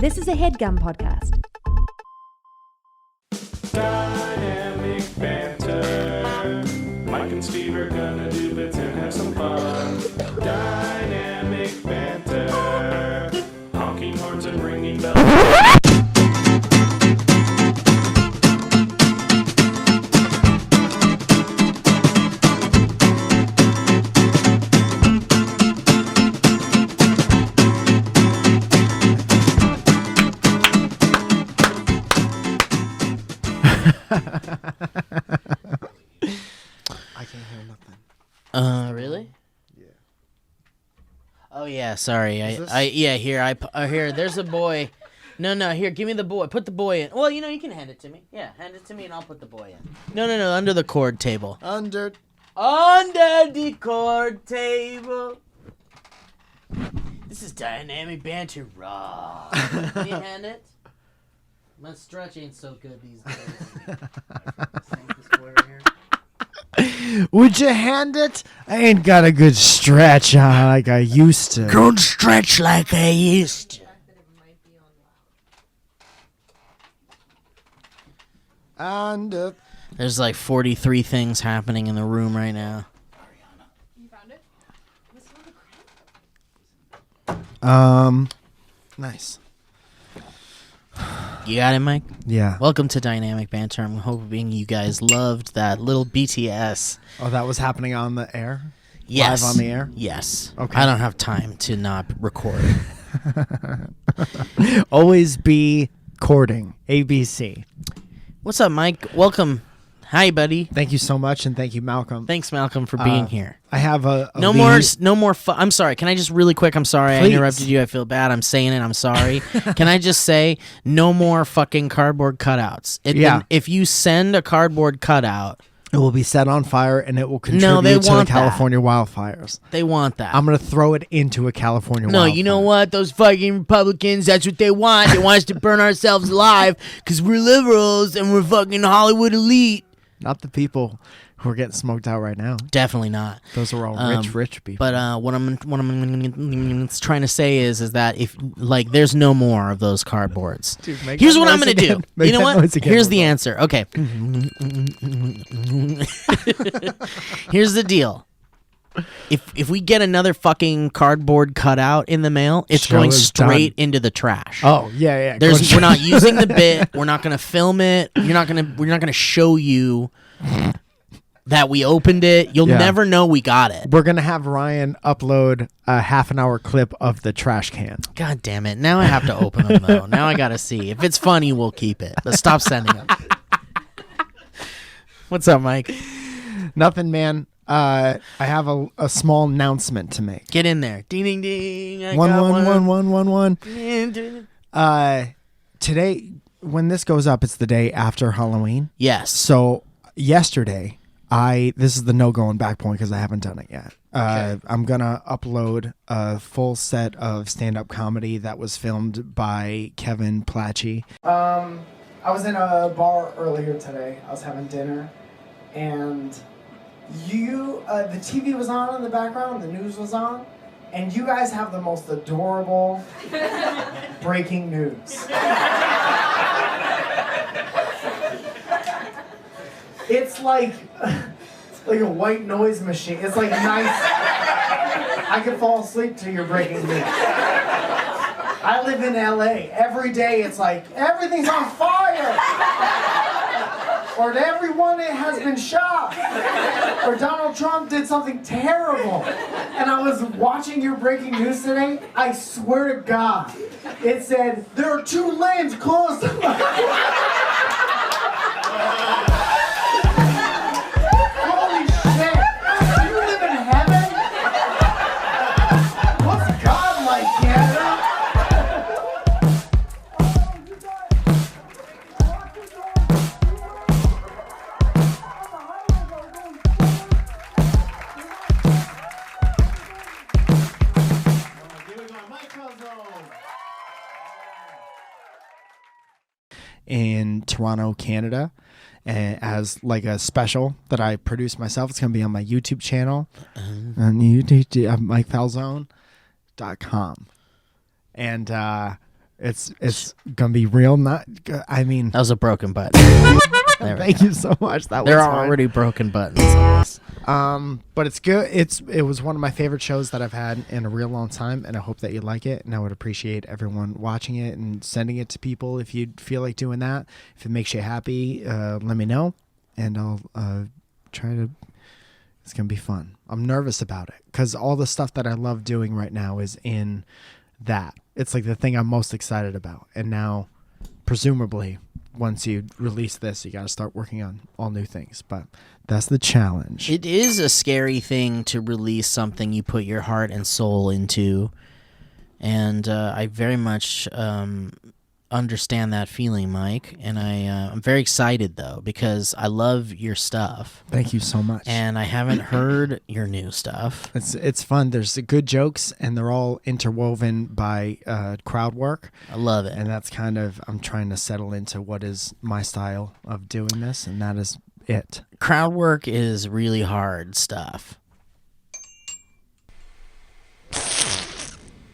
This is a HeadGum podcast. Dynamic banter. Mike and Steve are gonna do bits and have some fun. Dynamic banter. Honking horns and ringing bells. I can't hear nothing. Really? Yeah. Oh yeah, sorry. Here. There's a boy. No, here. Give me the boy. Put the boy in. Well, you can hand it to me. Yeah, hand it to me, and I'll put the boy in. No. Under the cord table. Under the cord table. This is dynamic banter raw. Can you hand it? My stretch ain't so good these days. Would you hand it? I ain't got a good stretch like I used to. Don't stretch like I used to. And There's like 43 things happening in the room right now. You found it? Nice. You got it, Mike? Yeah. Welcome to Dynamic Banter. I'm hoping you guys loved that little BTS. Oh, that was happening on the air? Yes. Live on the air? Yes. Okay. I don't have time to not record. Always be courting. ABC. What's up, Mike? Welcome. Hi, buddy. Thank you so much, and thank you, Malcolm. Thanks, Malcolm, for being here. I have a No more. I'm sorry. Can I just really quick? I'm sorry. Please. I interrupted you. I feel bad. I'm saying it. I'm sorry. Can I just say no more fucking cardboard cutouts? Yeah. If you send a cardboard cutout, It will be set on fire, and it will they contribute to the want that. California wildfires. they want that. I'm going to throw it into a California No, wildfire. you know what? Those fucking Republicans, that's what they want. They want us to burn ourselves alive because we're liberals and we're fucking Hollywood elite. Not the people who are getting smoked out right now. Definitely not. Those are all rich people. But what I'm trying to say is that if there's no more of those cardboards. Dude, make Here's that what I'm noise gonna do. again. Make You know that what? noise again, Here's the Rebel. answer. Okay. Here's the deal. If we get another fucking cardboard cutout in the mail, it's Show going is straight done. into the trash. Oh, yeah. We're not using the bit. We're not gonna film it. We're not gonna show you that we opened it. You'll Yeah. never know we got it. We're going to have Ryan upload a half-an-hour clip of the trash can. God damn it. Now I have to open them, though. Now I gotta see. If it's funny, we'll keep it. But stop sending them. What's up, Mike? Nothing, man. I have a small announcement to make. Get in there. Ding, ding, ding. I One, got one, one. one, one, one, one. Today, when this goes up, it's the day after Halloween. Yes. So yesterday, this is the no going back point because I haven't done it yet. I'm gonna upload a full set of stand-up comedy that was filmed by Kevin Platchy. I was in a bar earlier today. I was having dinner, and the TV was on in the background. The news was on, and you guys have the most adorable breaking news. It's like a white noise machine. It's like nice. I could fall asleep to your breaking news. I live in LA. Every day it's like, everything's on fire! Or everyone has been shot! Or Donald Trump did something terrible. And I was watching your breaking news today. I swear to God, it said, there are 2 lanes closed. Holy shit! Do you live in heaven? What's God like, Canada? In Toronto, Canada, as like a special that I produce myself. It's going to be on my YouTube channel, on YouTube, MikeFalzone.com. And It's gonna be real. I mean, That was a broken button. thank you so much. That There was are fine. already broken buttons on this. But it's good. It was one of my favorite shows that I've had in a real long time, and I hope that you like it. And I would appreciate everyone watching it and sending it to people if you feel like doing that. If it makes you happy, let me know, and I'll try to. It's gonna be fun. I'm nervous about it because all the stuff that I love doing right now is in that. It's like the thing I'm most excited about, and now, presumably, once you release this, you got to start working on all new things. But that's the challenge. It is a scary thing to release something you put your heart and soul into, and I very much understand that feeling, Mike. And I'm very excited though because I love your stuff. Thank you so much. And I haven't heard your new stuff. It's fun. There's good jokes, and they're all interwoven by crowd work. I love it. And that's kind of, I'm trying to settle into what is my style of doing this, and that is it. Crowd work is really hard stuff.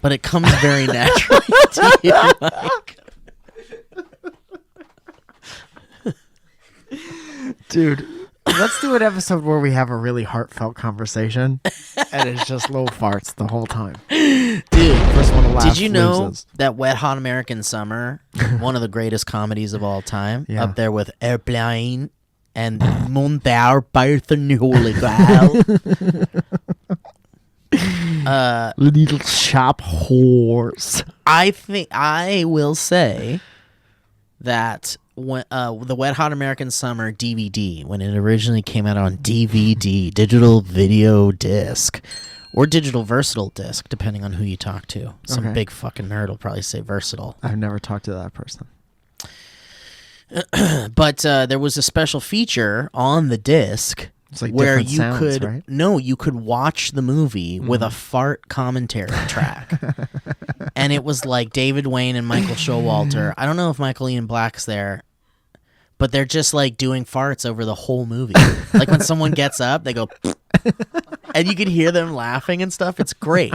But it comes very naturally to you, Mike. Dude, let's do an episode where we have a really heartfelt conversation, and it's just low farts the whole time. Dude, First one to laugh did you know loses. that Wet Hot American Summer, one of the greatest comedies of all time, Yeah. up there with Airplane and Monter Python Holy Grail. Little shop horse. I will say that when the Wet Hot American Summer DVD, when it originally came out on DVD, digital video disc, or digital versatile disc, depending on who you talk to. Some Okay. big fucking nerd will probably say versatile. I've never talked to that person. But there was a special feature on the disc It's like where different you sounds, could right? you could watch the movie with a fart commentary track. And it was like David Wayne and Michael Showalter. I don't know if Michael Ian Black's there, but they're just like doing farts over the whole movie. Like when someone gets up, they go and you can hear them laughing and stuff. It's great.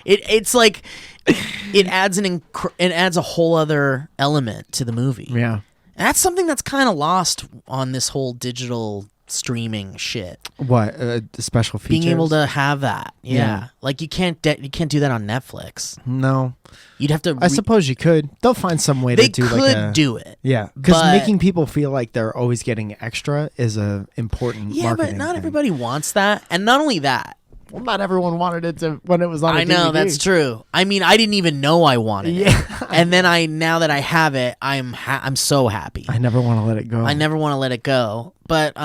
It's like it adds it adds a whole other element to the movie. Yeah. And that's something that's kind of lost on this whole digital streaming shit. What? Special features? Being able to have that. Yeah. Like you can't do that on Netflix. No. You'd have to I suppose you could. They'll find some way they to do could like a... do it. Yeah. Because but- making people feel like they're always getting extra is a important Yeah, but marketing not thing. everybody wants that. And not only that, Well, not everyone wanted it to when it was on a I know DVD. that's true. I mean, I didn't even know I wanted it. And then now that I have it, I'm so happy. I never want to let it go. I never want to let it go. But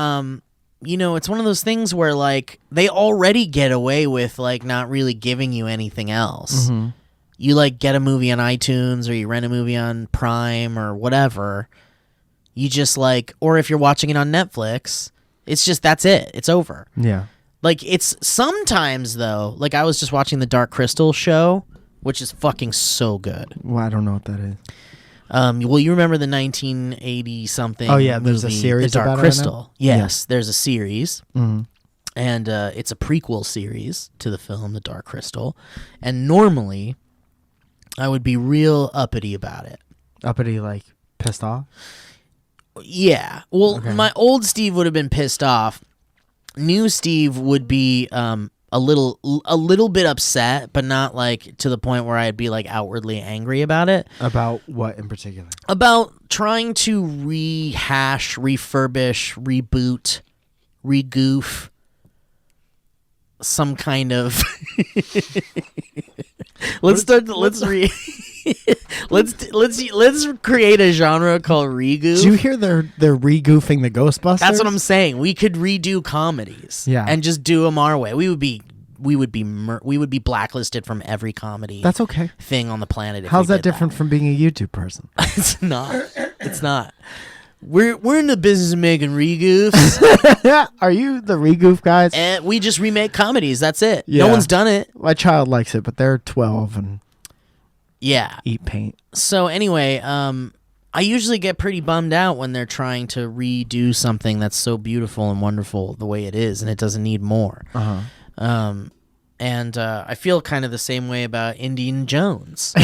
you know, it's one of those things where like they already get away with like not really giving you anything else. Mm-hmm. You like get a movie on iTunes or you rent a movie on Prime or whatever. You just like, or if you're watching it on Netflix, it's just that's it. It's over. Yeah. Like it's sometimes though, like I was just watching the Dark Crystal show, which is fucking so good. Well, I don't know what that is. Well, you remember the 1980 something? Oh, yeah, there's a movie, series The Dark about it, I Crystal. know. Yes, there's a series, Mm-hmm. and it's a prequel series to the film The Dark Crystal. And normally, I would be real uppity about it. Uppity, like pissed off? Yeah. Well, Okay. my old Steve would have been pissed off. New Steve would be a little bit upset, but not like to the point where I'd be like outwardly angry about it. About what in particular? About trying to rehash, refurbish, reboot, regoof some kind of let's create a genre called regoof. Did you hear they're regoofing the Ghostbusters? That's what I'm saying. We could redo comedies, Yeah. and just do them our way. We would be blacklisted from every comedy. That's okay. Thing on the planet. If How's we that did different from being a YouTube person? It's not. It's not. We're in the business of making regoofs. Are you the regoof guys? And we just remake comedies. That's it. Yeah. No one's done it. My child likes it, but they're 12 and Yeah. eat paint. So anyway, I usually get pretty bummed out when they're trying to redo something that's so beautiful and wonderful the way it is, and it doesn't need more. Uh-huh. And I feel kind of the same way about Indiana Jones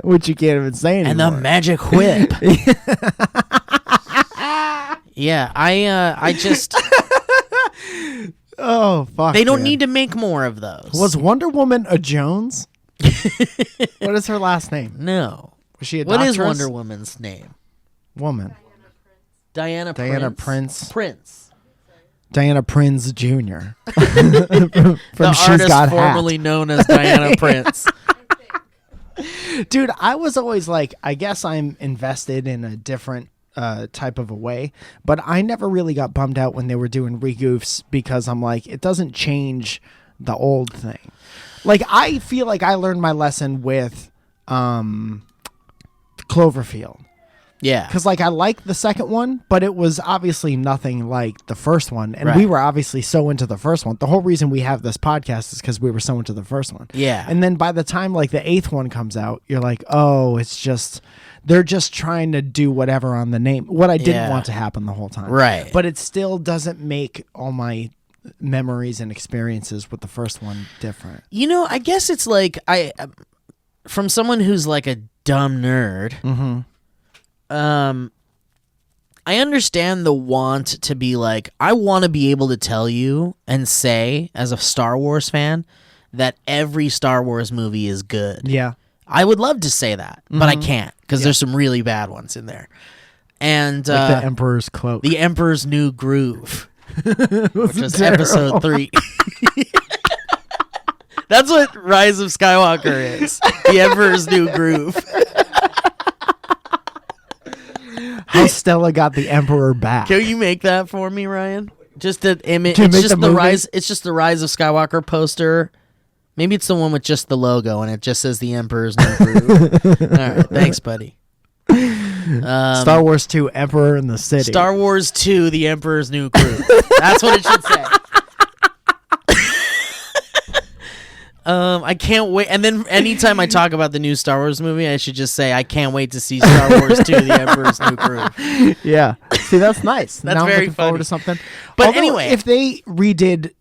Which you can't even say anymore. and the magic whip. Yeah, I just Oh, fuck. they don't man. need to make more of those. Was Wonder Woman a Jones? What is her last name? No. Was she a What is doctoress? Wonder Woman's name? Woman. Diana Prince. Prince. Diana Prince Jr. From The She's artist Got formerly Hat. known as Diana Prince. Dude, I was always like, I guess I'm invested in a different type of a way, but I never really got bummed out when they were doing regoofs because I'm like, it doesn't change the old thing. Like, I feel like I learned my lesson with Cloverfield. Yeah. Because, like, I liked the second one, but it was obviously nothing like the first one. And Right. we were obviously so into the first one. The whole reason we have this podcast is because we were so into the first one. Yeah. And then by the time, like, the eighth one comes out, you're like, oh, it's just... They're just trying to do whatever on the name. What I didn't Yeah. want to happen the whole time. Right. But it still doesn't make all my memories and experiences with the first one different. You know, I guess it's like from someone who's like a dumb nerd. Mm-hmm. I understand the want to be like, I want to be able to tell you and say, as a Star Wars fan, that every Star Wars movie is good. Yeah. I would love to say that, but I can't because there's some really bad ones in there. And Like the Emperor's Cloak. The Emperor's New Groove, which is terrible. episode 3. That's what Rise of Skywalker is. The Emperor's New Groove. How Stella got the Emperor back. Can you make that for me, Ryan? Just the image. To It's make just the the movie? rise. It's just the Rise of Skywalker poster. Maybe it's the one with just the logo and it just says the Emperor's New Groove. All right, thanks, buddy. Star Wars 2, Emperor in the City. Star Wars 2, The Emperor's New Groove. That's what it should say. I can't wait. And then anytime I talk about the new Star Wars movie, I should just say I can't wait to see Star Wars 2, The Emperor's New Groove. Yeah. See, that's nice. That's now very I'm looking forward funny. to something. But Although, anyway. if they redid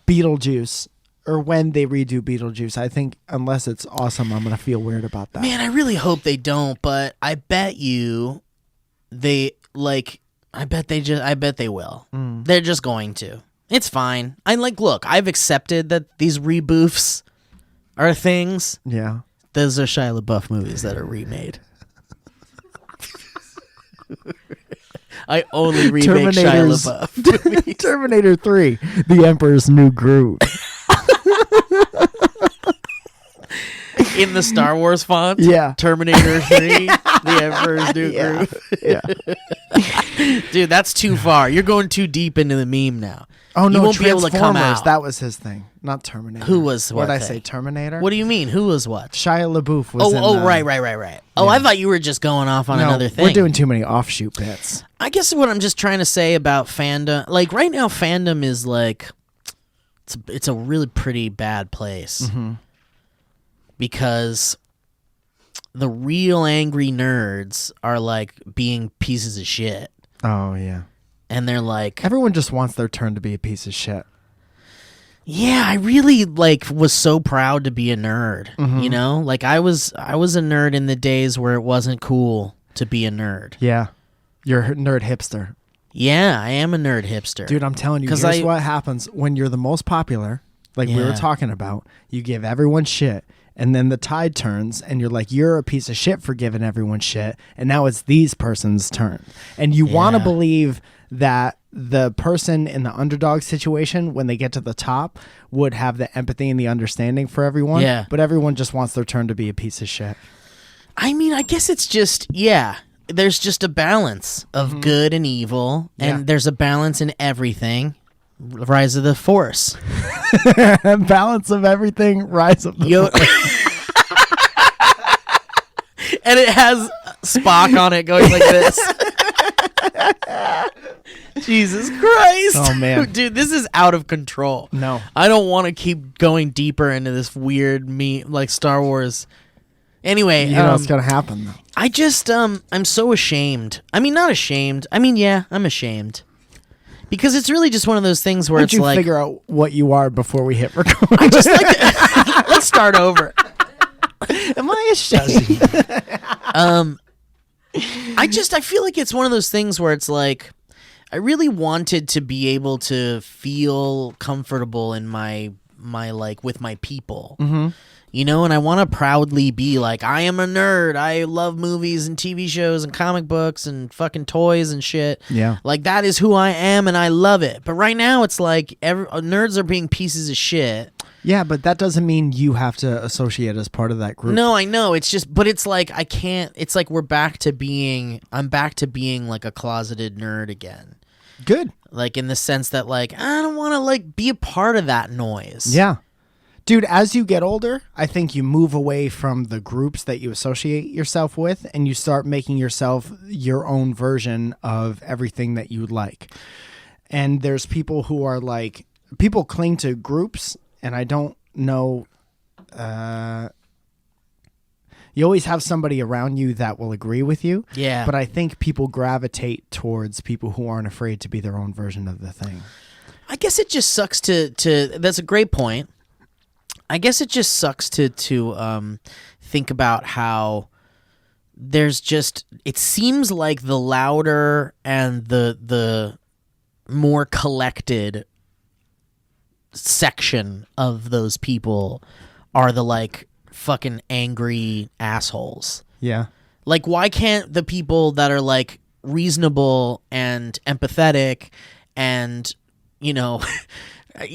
Beetlejuice, or when they redo Beetlejuice, I think unless it's awesome, I'm gonna feel weird about that. Man, I really hope they don't, but I bet you they I bet they will. They're just going to. It's fine. Look, I've accepted that these reboofs are things. Yeah. Those are Shia LaBeouf movies that are remade. I only remake Shia LaBeouf. Terminator 3, The Emperor's New Groove. In the Star Wars font? Yeah. Terminator 3, The Emperor's New Groove. Yeah. Dude, that's too far. You're going too deep into the meme now. Oh no, You won't be able to come Transformers, out. that was his thing, not Terminator. Who was what? what Did I thing? say Terminator? What do you mean? Who was what? Shia LaBeouf was in Right. Oh, I thought you were just going off on no, another thing. we're doing too many offshoot bits. I guess what I'm just trying to say about fandom, like right now, fandom is like, it's a really pretty bad place. Mm-hmm. Because the real angry nerds are like being pieces of shit. Oh yeah. And they're like, Everyone just wants their turn to be a piece of shit. yeah, I really was so proud to be a nerd. Mm-hmm. You know, like I was a nerd in the days where it wasn't cool to be a nerd. Yeah. You're a nerd hipster. Yeah, I am a nerd hipster. Dude, I'm telling you, 'Cause here's what happens when you're the most popular, like we were Yeah. talking about. You give everyone shit, and then the tide turns, and you're like, you're a piece of shit for giving everyone shit, and now it's these person's turn. And you want to Yeah. believe that the person in the underdog situation, when they get to the top, would have the empathy and the understanding for everyone. Yeah. But everyone just wants their turn to be a piece of shit. I mean, I guess it's just, there's just a balance of good and evil, and Yeah. there's a balance in everything. Rise of the Force. Balance of everything, rise of the And it has Spock on it going like this. Jesus Christ. Oh, man. Dude, this is out of control. No. I don't want to keep going deeper into this weird like Star Wars. Anyway, You know what's going to happen, though. I just I'm so ashamed. I mean, not ashamed. I mean, yeah, I'm ashamed. Because it's really just one of those things where Why it's don't you like figure out what you are before we hit record? I just like to, let's start over. Am I ashamed? I feel like it's one of those things where it's like I really wanted to be able to feel comfortable in my like with my people. Mm-hmm. You know, and I want to proudly be like, I am a nerd. I love movies and TV shows and comic books and fucking toys and shit. Yeah. Like, that is who I am, and I love it. But right now, it's like nerds are being pieces of shit. Yeah, but that doesn't mean you have to associate as part of that group. No, I know. It's just, but it's like, I can't, it's like I'm back to being like a closeted nerd again. Good. Like, in the sense that, like, I don't want to, like, be a part of that noise. Yeah. Dude, as you get older, I think you move away from the groups that you associate yourself with, and you start making yourself your own version of everything that you like. And there's people who are like, people cling to groups, and I don't know. You always have somebody around you that will agree with you. Yeah. But I think people gravitate towards people who aren't afraid to be their own version of the thing. I guess it just sucks to that's a great point. I guess it just sucks to think about how there's just, it seems like the louder and the more collected section of those people are the like fucking angry assholes. Yeah. Like, why can't the people that are like reasonable and empathetic and, you know,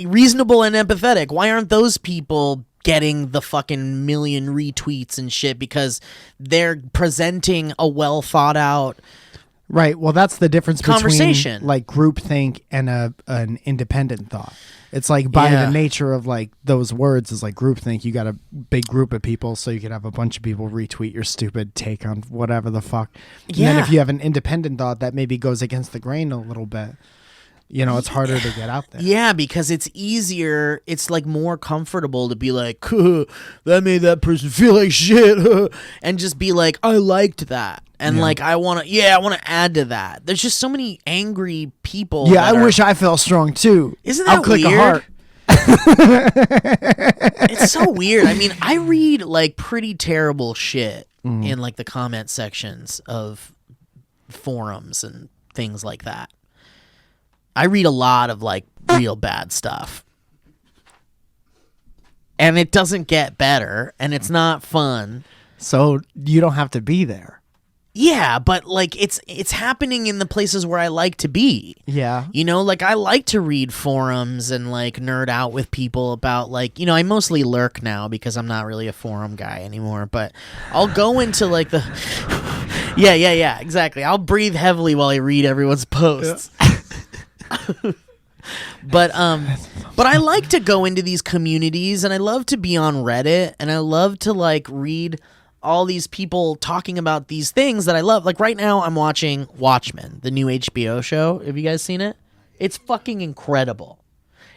reasonable and empathetic, why aren't those people getting the fucking million retweets and shit because they're presenting a well thought out Right. Well, that's the difference conversation between like groupthink and an independent thought. It's like by the nature of like those words is like groupthink. You got a big group of people, so you could have a bunch of people retweet your stupid take on whatever the fuck. And then if you have an independent thought that maybe goes against the grain a little bit, you know, it's harder to get out there. Yeah, because it's easier. It's like more comfortable to be like, that made that person feel like shit, and just be like, I liked that, and like I want to add to that. There's just so many angry people. Yeah, I wish I felt strong too. Isn't that I'll click weird? a heart. It's so weird. I mean, I read like pretty terrible shit in like the comment sections of forums and things like that. I read a lot of like real bad stuff. And it doesn't get better, and it's not fun. So you don't have to be there. Yeah, but like it's happening in the places where I like to be. Yeah. You know, like I like to read forums and like nerd out with people about like, you know, I mostly lurk now because I'm not really a forum guy anymore, but I'll go into like the Yeah, exactly. I'll breathe heavily while I read everyone's posts. Yeah. But I like to go into these communities, and I love to be on Reddit, and I love to like read all these people talking about these things that I love. Like right now I'm watching Watchmen, the new HBO show. Have you guys seen it? It's fucking incredible.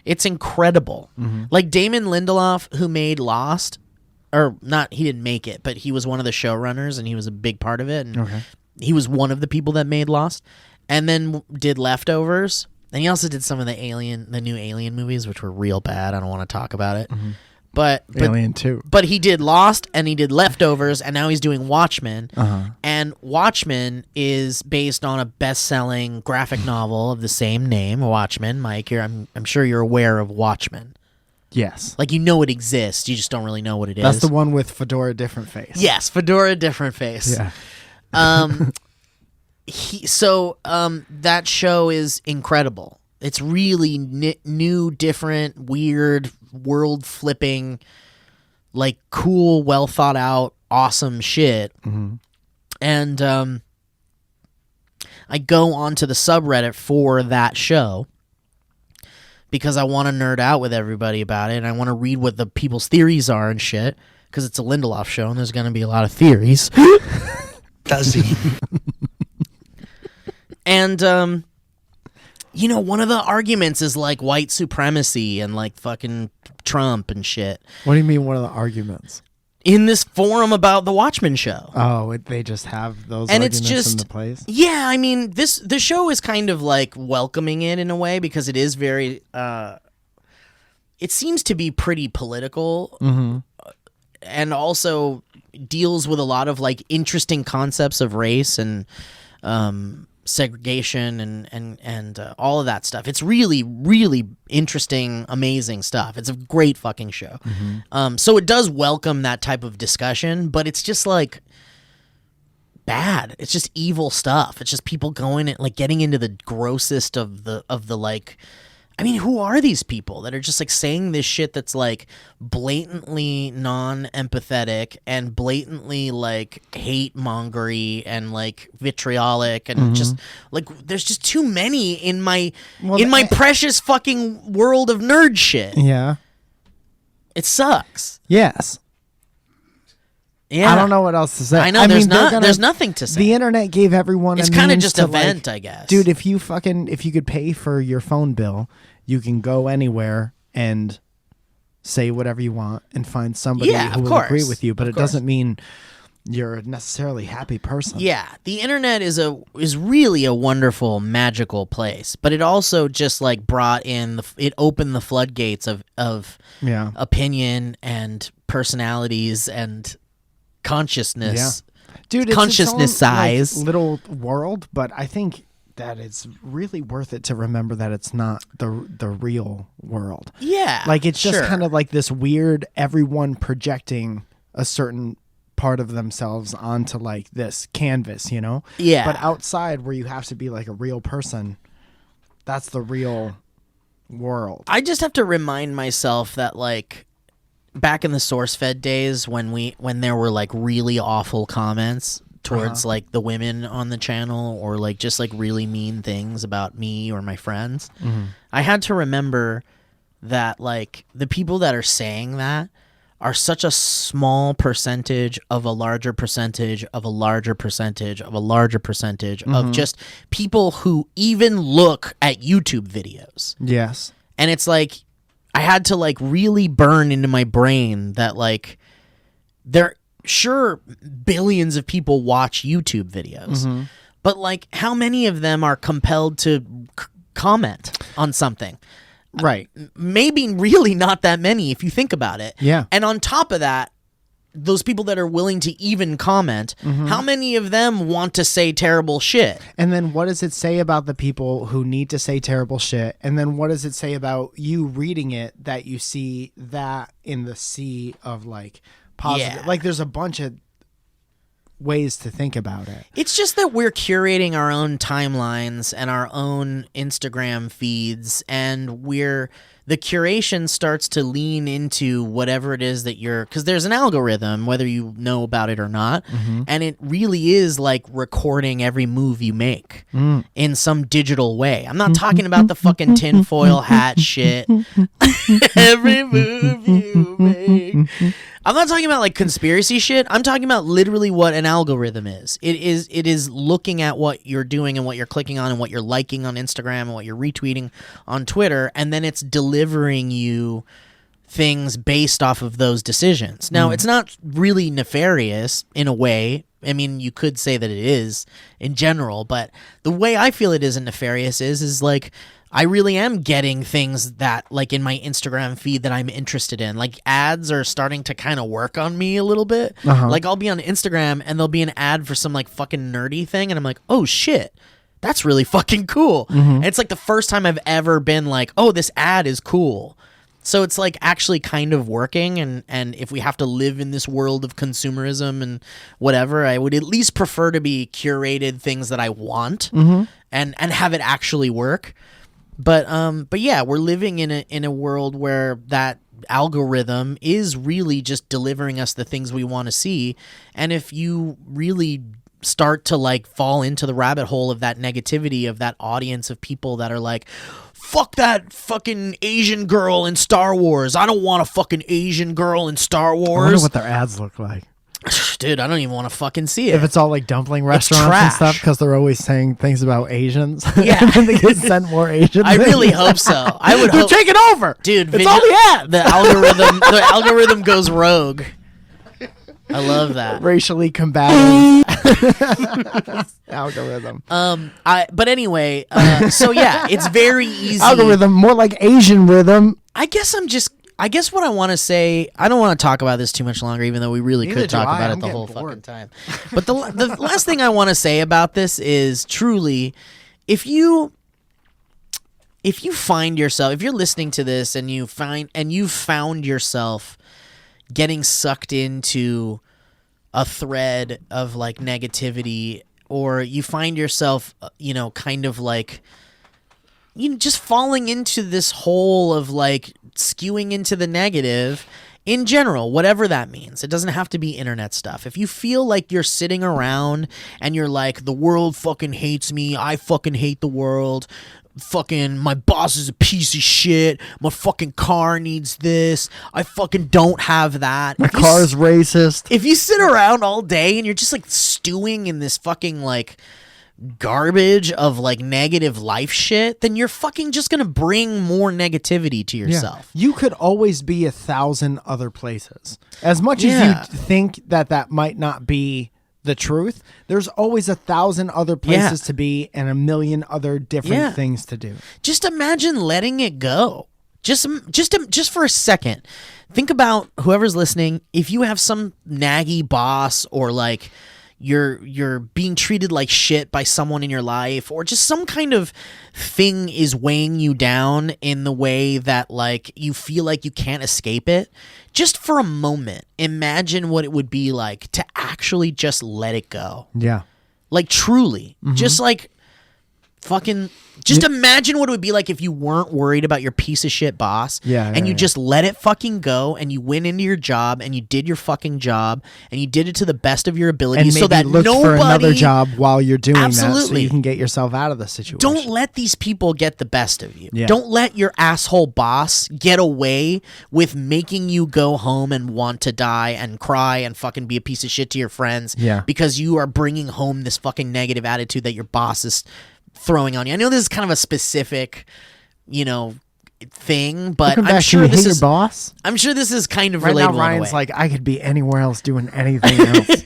It's incredible. Mm-hmm. Like Damon Lindelof, who made Lost, or not, he didn't make it, but he was one of the showrunners and he was a big part of it, and he was one of the people that made Lost, and then did Leftovers. And he also did some of the new Alien movies, which were real bad. I don't want to talk about it. Mm-hmm. But Alien 2. But he did Lost, and he did Leftovers, and now he's doing Watchmen. And Watchmen is based on a best-selling graphic novel of the same name, Watchmen. Mike, I'm sure you're aware of Watchmen. Yes. Like, you know it exists. You just don't really know what it is. That's the one with Fedora Different Face. Yes, Fedora Different Face. Yeah. That show is incredible. It's really new, different, weird, world-flipping, like cool, well thought out, awesome shit. Mm-hmm. And I go onto the subreddit for that show because I want to nerd out with everybody about it, and I want to read what the people's theories are and shit, because it's a Lindelof show and there's going to be a lot of theories. Does he? And, you know, one of the arguments is like white supremacy and like fucking Trump and shit. What do you mean one of the arguments? in this forum about the Watchmen show. Oh, they just have those And arguments it's just in the place? Yeah, I mean, the show is kind of like welcoming it in a way because it is very it seems to be pretty political. And also deals with a lot of like interesting concepts of race and segregation and all of that stuff. It's really, really interesting, amazing stuff. It's a great fucking show. So it does welcome that type of discussion, but it's just like bad. It's just evil stuff. It's just people going and like getting into the grossest of the like. I mean, who are these people that are just like saying this shit that's like blatantly non-empathetic and blatantly like hate mongery and like vitriolic and just like there's just too many in my precious fucking world of nerd shit. Yeah. It sucks. Yes. Yeah. I don't know what else to say. I know there's nothing to say. The internet gave everyone it's kind of just a vent, I guess. Dude, if you could pay for your phone bill, you can go anywhere and say whatever you want and find somebody who will agree with you, but it doesn't mean you're a necessarily happy person. Yeah, the internet is really a wonderful, magical place, but it also just like brought in it opened the floodgates of opinion and personalities and consciousness. Yeah. Dude, it's consciousness its own, size like, little world, but I think that it's really worth it to remember that it's not the real world. Yeah. Like it's just kind of like this weird everyone projecting a certain part of themselves onto like this canvas, you know? Yeah. But outside where you have to be like a real person, that's the real world. I just have to remind myself that like back in the SourceFed days when there were like really awful comments towards like the women on the channel or like just like really mean things about me or my friends, I had to remember that like the people that are saying that are such a small percentage of a larger percentage of a larger percentage of a larger percentage of just people who even look at YouTube videos. Yes. And it's like I had to like really burn into my brain that like sure billions of people watch YouTube videos, but like how many of them are compelled to comment on something? Right. Maybe really not that many if you think about it. Yeah. And on top of that, those people that are willing to even comment, how many of them want to say terrible shit? And then what does it say about the people who need to say terrible shit? And then what does it say about you reading it that you see that in the sea of like positive? Yeah. Like there's a bunch of ways to think about it. It's just that we're curating our own timelines and our own Instagram feeds, and the curation starts to lean into whatever it is that because there's an algorithm, whether you know about it or not, and it really is like recording every move you make in some digital way. I'm not talking about the fucking tinfoil hat shit. Every move you make. I'm not talking about like conspiracy shit. I'm talking about literally what an algorithm is. It is looking at what you're doing and what you're clicking on and what you're liking on Instagram and what you're retweeting on Twitter, and then it's delivering you things based off of those decisions. Now, it's not really nefarious in a way. I mean, you could say that it is in general, but the way I feel it isn't nefarious is like I really am getting things that like in my Instagram feed that I'm interested in. Like ads are starting to kind of work on me a little bit. Like I'll be on Instagram and there'll be an ad for some like fucking nerdy thing and I'm like, oh shit, that's really fucking cool. And it's like the first time I've ever been like, oh, this ad is cool. So it's like actually kind of working, and if we have to live in this world of consumerism and whatever, I would at least prefer to be curated things that I want and have it actually work. But yeah, we're living in a world where that algorithm is really just delivering us the things we want to see, and if you really start to like fall into the rabbit hole of that negativity of that audience of people that are like, fuck that fucking Asian girl in Star Wars. I don't want a fucking Asian girl in Star Wars. I wonder what their ads look like. Dude, I don't even want to fucking see it. If it's all like dumpling restaurants and stuff because they're always saying things about Asians. Yeah. And they get sent more Asians. I really hope so. I would hope. Take it over. Dude, it's all the ads. The algorithm goes rogue. I love that. Racially combative algorithm. But anyway, so yeah, it's very easy. Algorithm, more like Asian rhythm. I guess what I want to say, I don't want to talk about this too much longer, even though we really Neither could talk do I. about I'm it the whole getting bored. fucking time. But the last thing I want to say about this is truly, if you find yourself, if you're listening to this and you've found yourself getting sucked into a thread of like negativity, or you find yourself, kind of like, just falling into this hole of like skewing into the negative in general, whatever that means. It doesn't have to be internet stuff. If you feel like you're sitting around and you're like, the world fucking hates me, I fucking hate the world, fucking my boss is a piece of shit, my fucking car needs this, I fucking don't have that, My car's racist. if you sit around all day and you're just like stewing in this fucking like garbage of like negative life shit, then you're fucking just gonna bring more negativity to yourself. You could always be 1,000 other places. As much as Yeah. you think that might not be the truth, there's always 1,000 other places to be and a million other different things to do. Just imagine letting it go. Just for a second, think about whoever's listening. If you have some naggy boss, or like you're being treated like shit by someone in your life, or just some kind of thing is weighing you down in the way that like you feel like you can't escape it, just for a moment, imagine what it would be like to actually just let it go. Yeah. Like truly, just like fucking, just imagine what it would be like if you weren't worried about your piece of shit boss, and you just let it fucking go, and you went into your job and you did your fucking job and you did it to the best of your ability, And so maybe that look nobody, for another job while you're doing that, so Absolutely. you can get yourself out of the situation. don't let these people get the best of you. Yeah. Don't let your asshole boss get away with making you go home and want to die and cry and fucking be a piece of shit to your friends, because you are bringing home this fucking negative attitude that your boss is throwing on you. I know this is kind of a specific, thing, but Welcome I'm back. sure Can you this hate is your boss. I'm sure this is kind of Right relatable now, in a Ryan's way. like, I could be anywhere else doing anything else.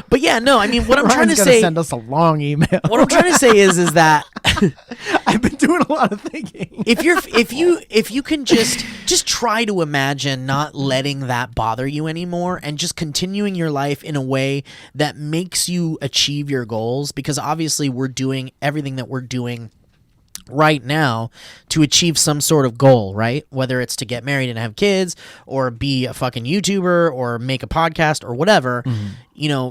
But yeah, no, I mean, what I'm Ryan's trying to gonna say, send us a long email. what I'm trying to say is that I've been doing a lot of thinking. if you can just try to imagine not letting that bother you anymore, and just continuing your life in a way that makes you achieve your goals, because obviously we're doing everything that we're doing right now to achieve some sort of goal, right? Whether it's to get married and have kids, or be a fucking YouTuber, or make a podcast, or whatever.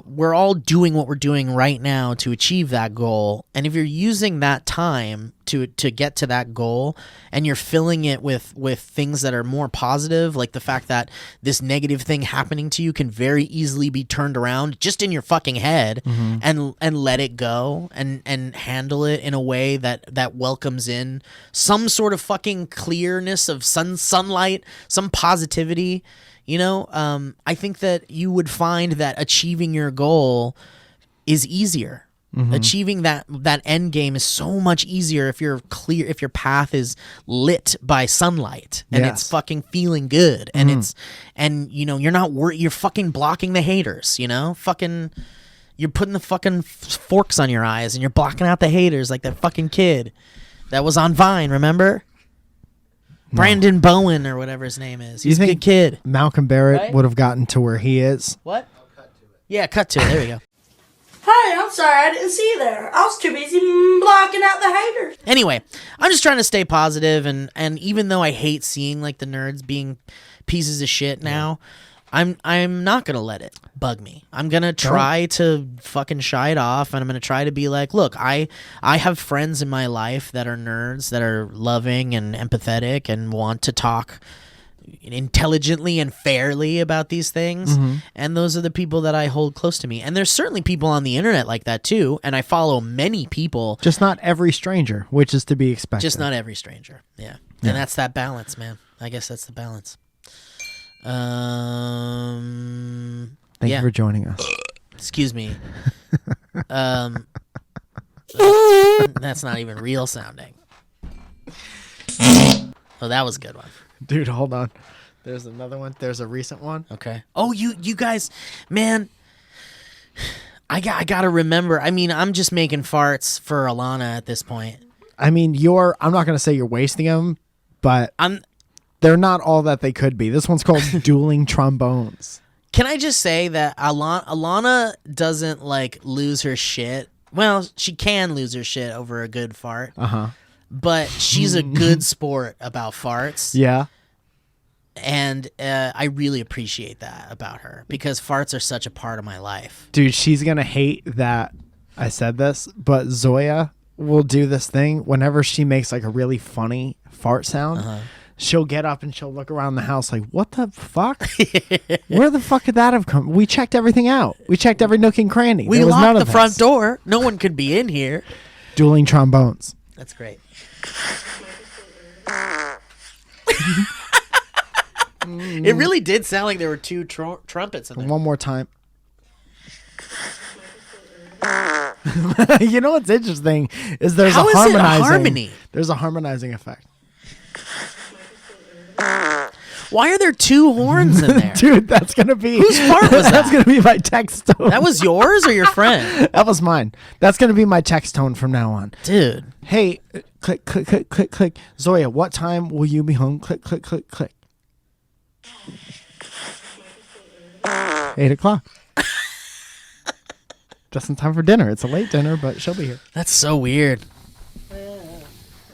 We're all doing what we're doing right now to achieve that goal. And if you're using that time to get to that goal, and you're filling it with things that are more positive, like the fact that this negative thing happening to you can very easily be turned around just in your fucking head, and let it go, and handle it in a way that welcomes in some sort of fucking clearness of sunlight, some positivity. I think that you would find that achieving your goal is easier. Achieving that end game is so much easier if you're clear, if your path is lit by sunlight, and it's fucking feeling good, and you're not worried, you're fucking blocking the haters, fucking, you're putting the fucking forks on your eyes and you're blocking out the haters, like that fucking kid that was on Vine, remember? Brandon Bowen or whatever his name is. He's a good kid. Malcolm Barrett Right? would have gotten to where he is? What? Yeah, cut to it. There we go. Hey, I'm sorry I didn't see you there. I was too busy blocking out the haters. Anyway, I'm just trying to stay positive, and even though I hate seeing like the nerds being pieces of shit now, I'm not gonna let it bug me. I'm gonna try to fucking shy it off, and I'm gonna try to be like, look, I have friends in my life that are nerds, that are loving and empathetic and want to talk intelligently and fairly about these things, and those are the people that I hold close to me. And there's certainly people on the internet like that too, and I follow many people. Just not every stranger, which is to be expected. Just not every stranger. Yeah. And that's that balance, man. I guess that's the balance. Thank you for joining us. Excuse me. That's not even real sounding. Oh, that was a good one. Dude, hold on. There's another one. There's a recent one. Okay. Oh, you guys, man. I gotta remember. I mean, I'm just making farts for Alana at this point. I mean, I'm not gonna say you're wasting them, but they're not all that they could be. This one's called Dueling Trombones. Can I just say that Alana doesn't like lose her shit? Well, she can lose her shit over a good fart. But she's a good sport about farts. Yeah. And I really appreciate that about her because farts are such a part of my life. Dude, she's going to hate that I said this, but Zoya will do this thing whenever she makes like a really funny fart sound. She'll get up and she'll look around the house like, what the fuck? Where the fuck could that have come? We checked everything out. We checked every nook and cranny. We locked the front door. No one could be in here. Dueling Trombones. That's great. It really did sound like there were two trumpets in there. One more time. You know what's interesting is there's How a is it a harmonizing. harmony? There's a harmonizing effect. Why are there two horns in there? Dude, that's gonna be Whose fart was that's that? gonna be my text tone. That was yours or your friend? That was mine. That's gonna be my text tone from now on. Dude. Hey, click, click, click, click, click. Zoya, what time will you be home? Click, click, click, click. 8 o'clock. Just in time for dinner. It's a late dinner, but she'll be here. That's so weird.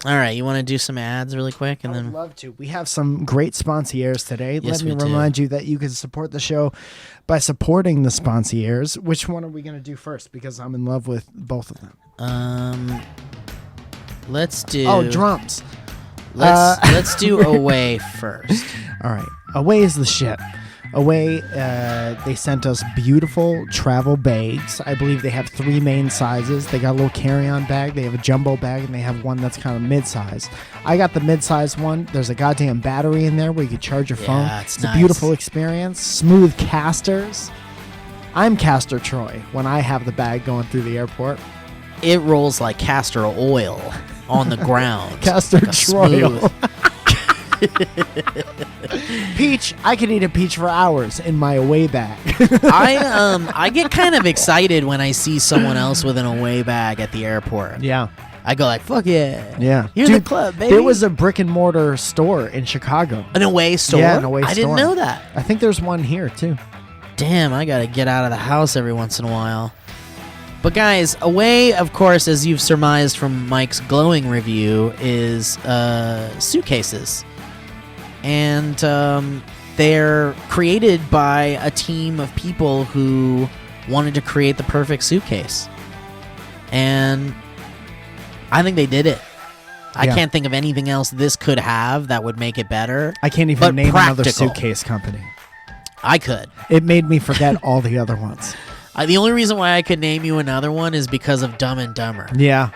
All right, you want to do some ads really quick, and I would then love to. We have some great sponsors today. Yes, Let me we do. remind you that you can support the show by supporting the sponsors. Which one are we going to do first? Because I'm in love with both of them. let's do. Oh, drums. Let's do Away first. All right. Away is the shit. Away, they sent us beautiful travel bags. I believe they have 3 main sizes. They got a little carry-on bag. They have a jumbo bag, and they have one that's kind of mid-size. I got the mid-size one. There's a goddamn battery in there where you can charge your phone. It's a nice. beautiful experience. Smooth casters. I'm Castor Troy when I have the bag going through the airport. It rolls like castor oil on the ground. Castor Like a Troy. smooth- Peach, I could eat a peach for hours in my Away bag. I get kind of excited when I see someone else with an Away bag at the airport. Yeah. I go like, fuck yeah. Yeah. You're in the club, baby. There was a brick and mortar store in Chicago. An Away store? Yeah, an Away I didn't store. know that. I think there's one here, too. Damn, I gotta get out of the house every once in a while. But guys, Away, of course, as you've surmised from Mike's glowing review, is suitcases. And they're created by a team of people who wanted to create the perfect suitcase. And I think they did it. I Yeah. can't think of anything else this could have that would make it better. I can't even But name another practical. suitcase company. I could. It made me forget all the other ones. The only reason why I could name you another one is because of Dumb and Dumber. Yeah.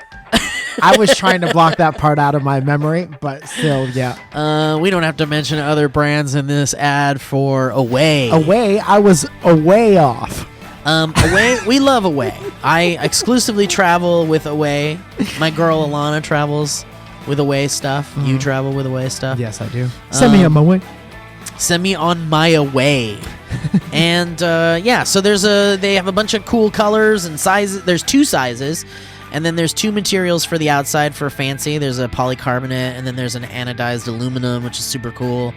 I was trying to block that part out of my memory, but still, yeah. We don't have to mention other brands in this ad for Away. Away, I was away off. Away, we love Away. I exclusively travel with Away. My girl Alana travels with Away stuff. You travel with Away stuff. Yes, I do. Send me on my way. Send me on my Away. And yeah, so they have a bunch of cool colors and sizes. There's 2 sizes. And then there's 2 materials for the outside for fancy. There's a polycarbonate, and then there's an anodized aluminum, which is super cool.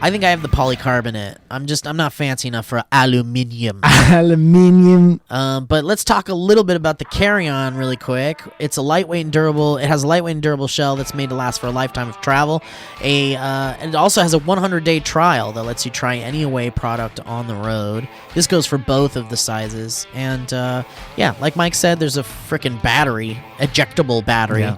I think I have the polycarbonate. I'm not fancy enough for aluminium. Aluminium. But let's talk a little bit about the carry-on really quick. It's a lightweight and durable. It has a lightweight and durable shell that's made to last for a lifetime of travel. And it also has a 100-day trial that lets you try any Away product on the road. This goes for both of the sizes. And yeah, like Mike said, there's a freaking battery, ejectable battery. Yeah.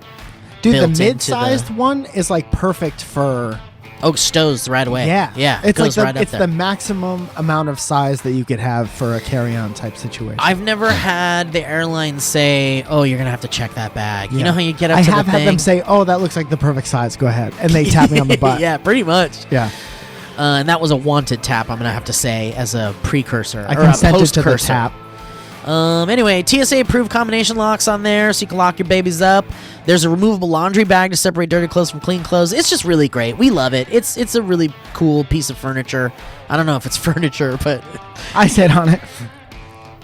Dude, the built into mid-sized one is like perfect for... Oh, stows right away. Yeah. Yeah, It's goes like right up it's there. the maximum amount of size that you could have for a carry-on type situation. I've never had the airline say, "Oh, you're gonna have to check that bag." You Yeah. know how you get up I to have the had thing. them say, "Oh, that looks like the perfect size. Go ahead," and they tap me on the butt. Yeah, pretty much. Yeah. And that was a wanted tap. I'm gonna have to say as a precursor I or a consented to the postcursor. tap. Anyway, TSA approved combination locks on there so you can lock your babies up. There's a removable laundry bag to separate dirty clothes from clean clothes. It's just really great. We love it. It's a really cool piece of furniture. I don't know if it's furniture, but I said on it.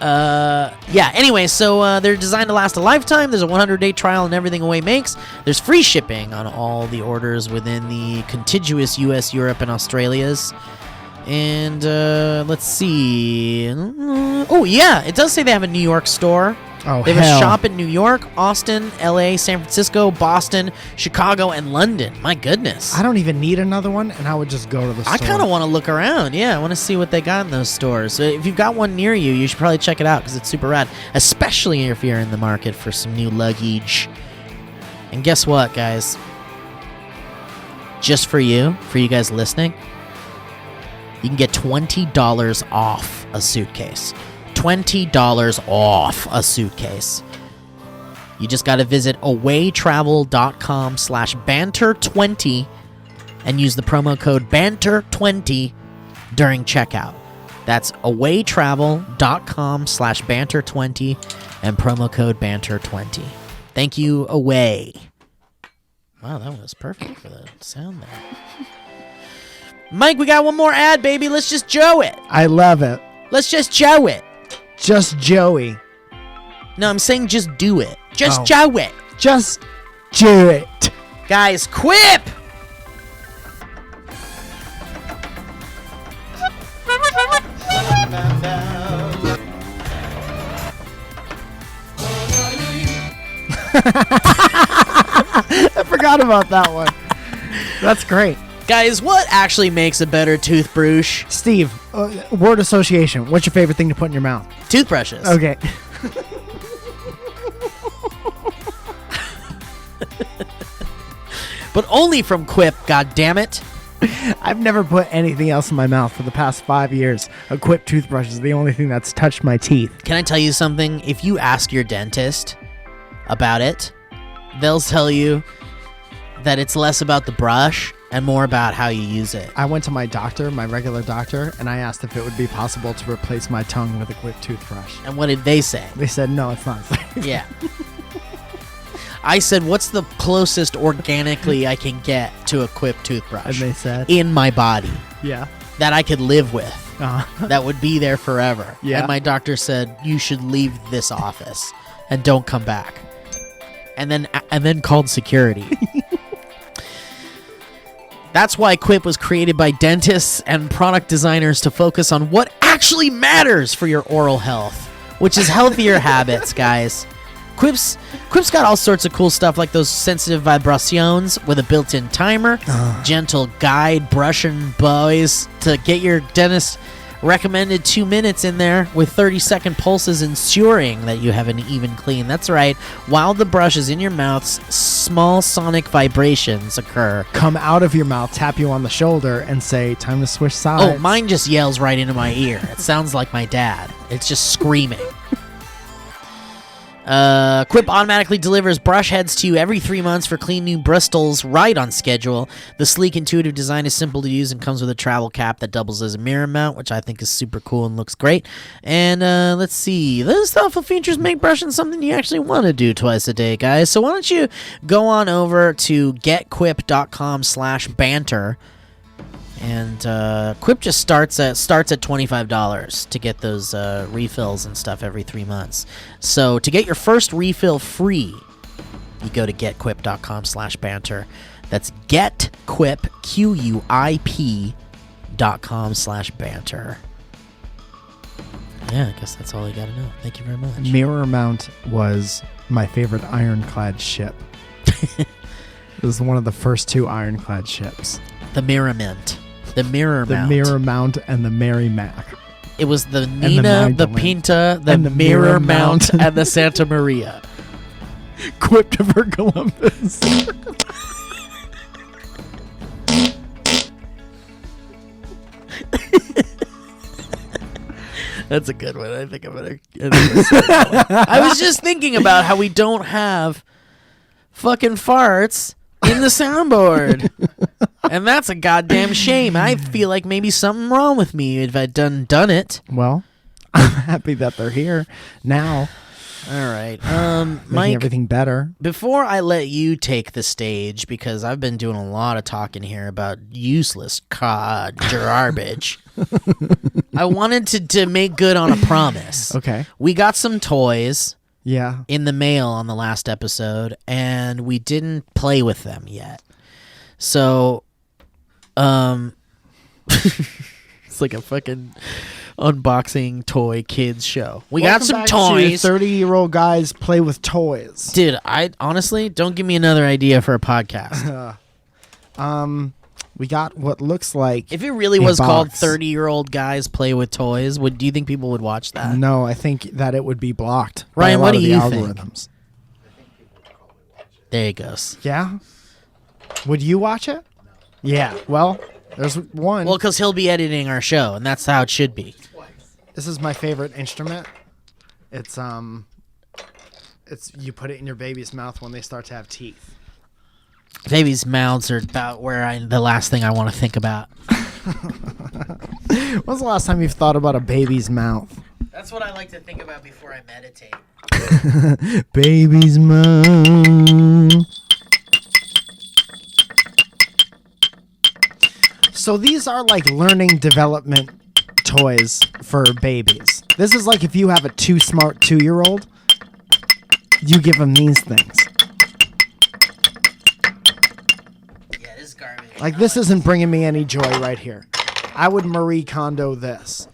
yeah, anyway, so they're designed to last a lifetime. There's a 100-day trial on everything Away makes. There's free shipping on all the orders within the contiguous US, Europe, and Australias. And let's see. Oh, yeah, it does say they have a New York store. Oh, They have hell. a shop in New York, Austin, LA, San Francisco, Boston, Chicago, and London. My goodness. I don't even need another one, and I would just go to the store. I kind of want to look around. Yeah, I want to see what they got in those stores. So if you've got one near you, you should probably check it out because it's super rad, especially if you're in the market for some new luggage. And guess what, guys? Just for you guys listening, you can get $20 off a suitcase. $20 off a suitcase. You just got to visit awaytravel.com/banter20 and use the promo code banter20 during checkout. That's awaytravel.com/banter20 and promo code banter20. Thank you, Away. Wow, that was perfect for the sound there. Mike, we got one more ad, baby. Let's just Joe it. I love it. Let's just Joe it. Just Joey. No, I'm saying just do it. Just Oh. Joe it. Just do it. Guys, Quip! I forgot about that one. That's great. Guys, what actually makes a better toothbrush? Steve, word association. What's your favorite thing to put in your mouth? Toothbrushes. Okay. But only from Quip, goddammit. I've never put anything else in my mouth for the past 5 years. A Quip toothbrush is the only thing that's touched my teeth. Can I tell you something? If you ask your dentist about it, they'll tell you that it's less about the brush and more about how you use it. I went to my doctor, my regular doctor, and I asked if it would be possible to replace my tongue with a Quip toothbrush. And what did they say? They said, no, it's not. Yeah. I said, what's the closest organically I can get to a Quip toothbrush? And they said, in my body yeah. that I could live with. Uh-huh. That would be there forever. Yeah. And my doctor said, you should leave this office and don't come back. And then called security. That's why Quip was created by dentists and product designers to focus on what actually matters for your oral health, which is healthier habits, guys. Quip's got all sorts of cool stuff like those sensitive vibrations with a built-in timer, gentle guide, brushing boys to get your dentist recommended 2 minutes in there with 30-second pulses, ensuring that you have an even clean. That's right. While the brush is in your mouth, small sonic vibrations occur. Come out of your mouth, tap you on the shoulder, and say, time to switch sides. Oh, mine just yells right into my ear. It sounds like my dad. It's just screaming. Quip automatically delivers brush heads to you every 3 months for clean new bristles right on schedule. The sleek, intuitive design is simple to use and comes with a travel cap that doubles as a mirror mount, which I think is super cool and looks great. And let's see. Those thoughtful features make brushing something you actually want to do twice a day, guys. So why don't you go on over to getquip.com/banter. And Quip just starts at $25 to get those refills and stuff every 3 months. So to get your first refill free, you go to getquip.com/banter. That's getquip, QUIP.com/banter. Yeah, I guess that's all you got to know. Thank you very much. Mirror mount was my favorite ironclad ship. It was one of the first 2 ironclad ships. The Mirror Mint. The Mirror The Mount. Mirror Mount and the Mary Mac. It was the Nina, the Magdalene. Pinta, the And the Mirror Mirror Mount, Mount. and the Santa Maria. Quipped for Columbus. That's a good one. I think I'm gonna say that one. I was just thinking about how we don't have fucking farts in the soundboard. And that's a goddamn shame. I feel like maybe something wrong with me if I'd done it. Well, I'm happy that they're here now, All right. making Mike, everything better. before I let you take the stage, because I've been doing a lot of talking here about useless garbage, I wanted to make good on a promise. Okay. We got some toys Yeah. in the mail on the last episode, and we didn't play with them yet. So, it's like a fucking unboxing toy kids show. We got some toys. 30-year-old guys play with toys. Dude, I honestly don't give me another idea for a podcast. We got what looks like. If it really a was called box. 30-year-old guys play with toys, do you think people would watch that? No, I think that it would be blocked. Ryan, by a lot what of do the you think? algorithms. There it goes. Yeah. Would you watch it? Yeah. Well, there's one. Well, because he'll be editing our show, and that's how it should be. This is my favorite instrument. It's you put it in your baby's mouth when they start to have teeth. Babies' mouths are about the last thing I want to think about. When's the last time you've thought about a baby's mouth? That's what I like to think about before I meditate. Baby's mouth. So these are like learning development toys for babies. This is like if you have a too smart 2-year-old, you give them these things. Yeah, this is garbage. Like this isn't bringing me any joy right here. I would Marie Kondo this.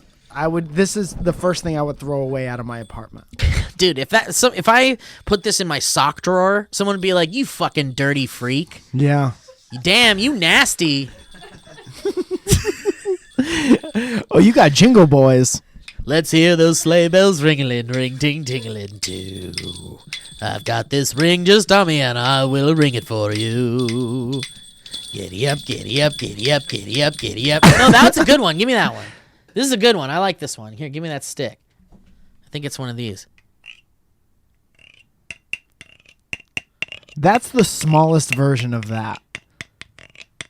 This is the first thing I would throw away out of my apartment. Dude, if I put this in my sock drawer, someone would be like, "You fucking dirty freak." Yeah. Damn, you nasty. Oh, you got Jingle Boys. Let's hear those sleigh bells ring-a-ling, ring-ting-ting-a-ling too. I've got this ring just on me and I will ring it for you. Giddy up, giddy up, giddy up, giddy up, giddy up. No, that's a good one. Give me that one. This is a good one. I like this one. Here, give me that stick. I think it's one of these. That's the smallest version of that.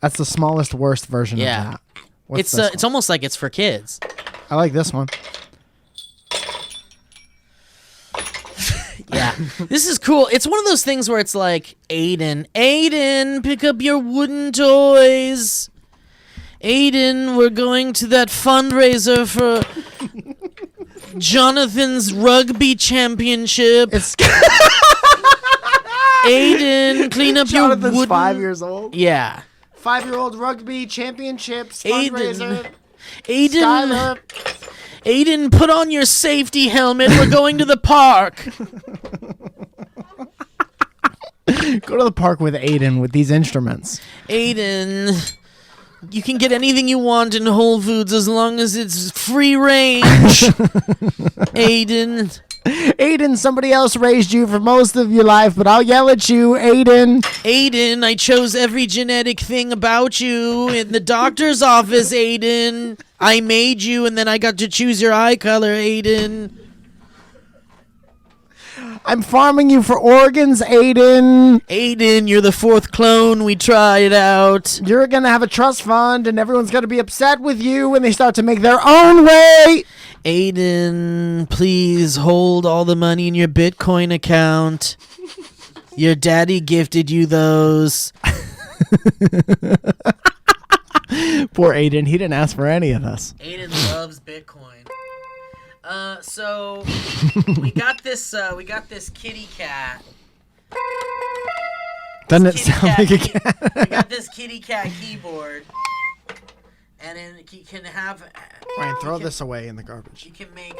That's the smallest, worst version of that. What's this It's almost like it's for kids. one? I like this one. Yeah, this is cool. It's one of those things where it's like, Aiden, pick up your wooden toys. Aiden, we're going to that fundraiser for Jonathan's rugby championship. Aiden, clean up your Jonathan's wooden... 5 years old. Yeah. 5-year-old rugby championships Aiden. fundraiser. Aiden, Skylar. Aiden, put on your safety helmet. We're going to the park. Go to the park with Aiden with these instruments. Aiden, you can get anything you want in Whole Foods as long as it's free range. Aiden. Aiden, somebody else raised you for most of your life, but I'll yell at you, Aiden. Aiden, I chose every genetic thing about you in the doctor's office, Aiden. I made you, and then I got to choose your eye color, Aiden. I'm farming you for organs, Aiden. Aiden, you're the 4th clone. We tried out. You're going to have a trust fund, and everyone's going to be upset with you when they start to make their own way. Aiden, please hold all the money in your Bitcoin account. Your daddy gifted you those. Poor Aiden. He didn't ask for any of this. Aiden loves Bitcoin. So we got this kitty cat. Doesn't it Kitty sound cat like a key- cat? We got this kitty cat keyboard, and then you can have. Ryan, throw you can- this away in the garbage. You can make.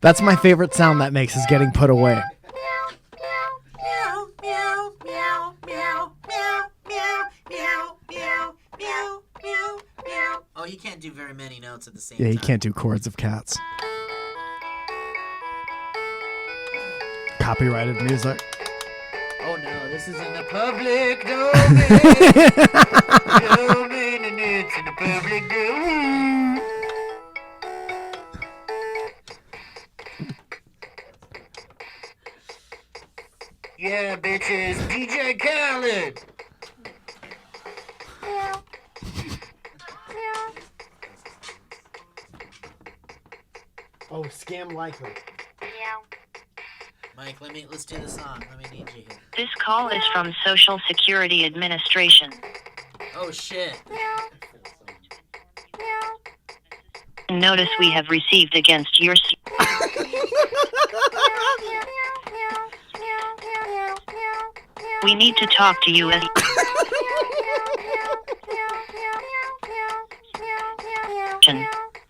That's my favorite sound that makes is getting put away. Meow, meow, meow, meow, meow, meow, meow, meow, meow, meow, meow. Oh, you can't do very many notes at the same Yeah, time. you can't do chords of cats. Copyrighted music. Oh no, this is in the public domain. Domain, and it's in the public domain. Yeah, bitches, DJ Khaled. Oh, scam likely. Mike, let's do the song. Let me need you here. This call is from Social Security Administration. Oh shit. Notice we have received against your we need to talk to you as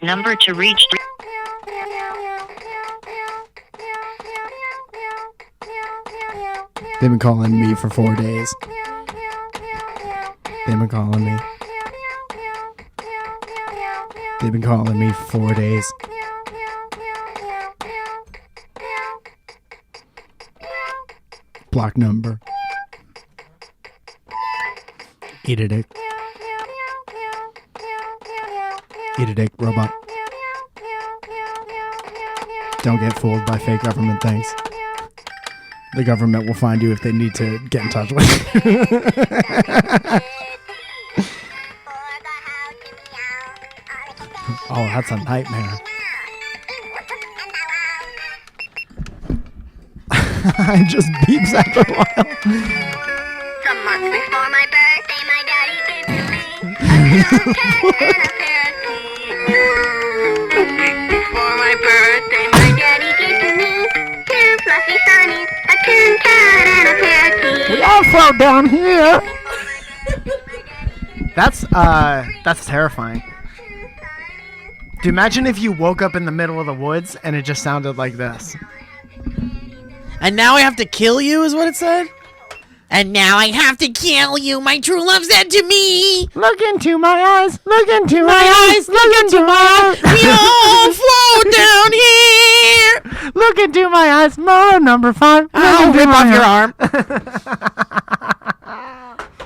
number to reach. They've been calling me for 4 days. They've been calling me. They've been calling me for 4 days. Block number. Eat a dick. Eat a dick, robot. Don't get fooled by fake government things. The government will find you if they need to get in touch with you. Oh, that's a nightmare. It just beeps after a while. Some months before my birthday, my daddy gave to me a little cat and a parrot. Before my birthday, my daddy gave to me 2 fluffy sunnies, a coon cat and a parakeet. We all fell down here. That's terrifying. Dude, imagine if you woke up in the middle of the woods and it just sounded like this. And now I have to kill you, is what it said? And now I have to kill you, my true love said to me. Look into my eyes, look into my eyes, look into my eyes. We all float down here. Look into my eyes, Mara number 5. I'll rip off your arm.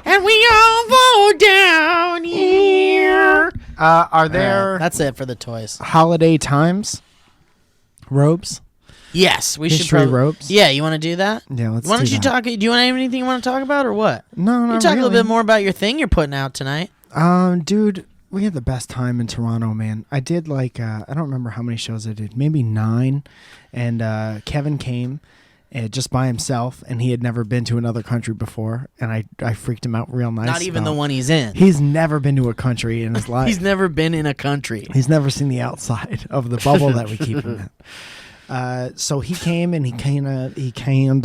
And we all float down here. Are there That's it for the toys. holiday times robes? Yes, we should History probably. ropes? Yeah, you want to do that? Yeah, let's Why do don't you that. talk? Do you want anything you want to talk about, or what? No, You not talk a little really. bit more about your thing you're putting out tonight. Dude, we had the best time in Toronto, man. I did I don't remember how many shows I did, maybe 9. And Kevin came just by himself, and he had never been to another country before, and I freaked him out real nice. Not even the about- one he's in. He's never been to a country in his life. He's never been in a country. He's never seen the outside of the bubble that we keep him in. So he came and he kind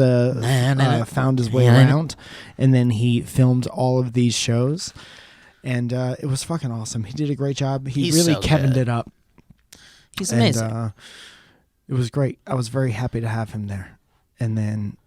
of found his way around, and then he filmed all of these shows, and it was fucking awesome. He did a great job. He He's really so Kevin'd good. it up. He's amazing. And, it was great. I was very happy to have him there. And then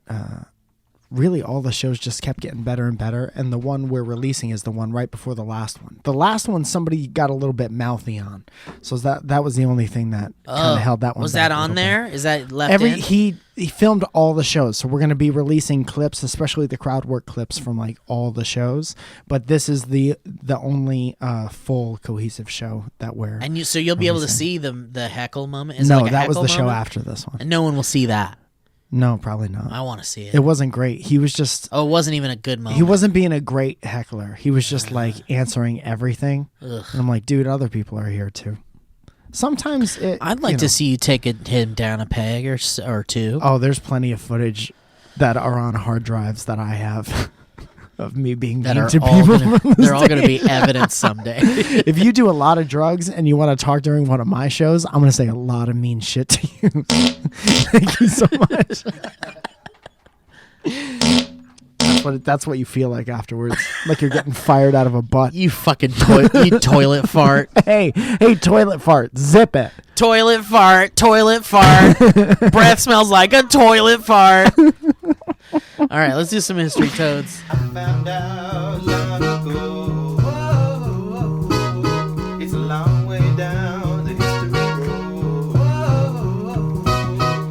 really all the shows just kept getting better and better. And the one we're releasing is the one right before the last one. The last one somebody got a little bit mouthy on. So that was the only thing that kind of held that one Was back that a on little bit. there? Is that left in? He filmed all the shows, so we're going to be releasing clips, especially the crowd work clips from like all the shows. But this is the only full cohesive show that we're. And so you'll be able to releasing. see the heckle moment. Is it No, like a that was heckle the show moment? after this one. And no one will see that. No, probably not. I want to see it. It wasn't great. He was just. Oh, it wasn't even a good moment. He wasn't being a great heckler. He was just like answering everything. Ugh. And I'm like, dude, other people are here too. Sometimes I'd like to see you take him down a peg or two. Oh, there's plenty of footage that are on hard drives that I have of me being that mean are to all people. gonna, from the they're all going to be stage. evidence someday. If you do a lot of drugs and you want to talk during one of my shows, I'm going to say a lot of mean shit to you. Thank you so much. That's what you feel like afterwards. Like you're getting fired out of a butt. You fucking you toilet fart. Hey, toilet fart. Zip it. Toilet fart. Breath smells like a toilet fart. All right, let's do some history, Toads. I found out long ago. Whoa, it's a long way down the history road.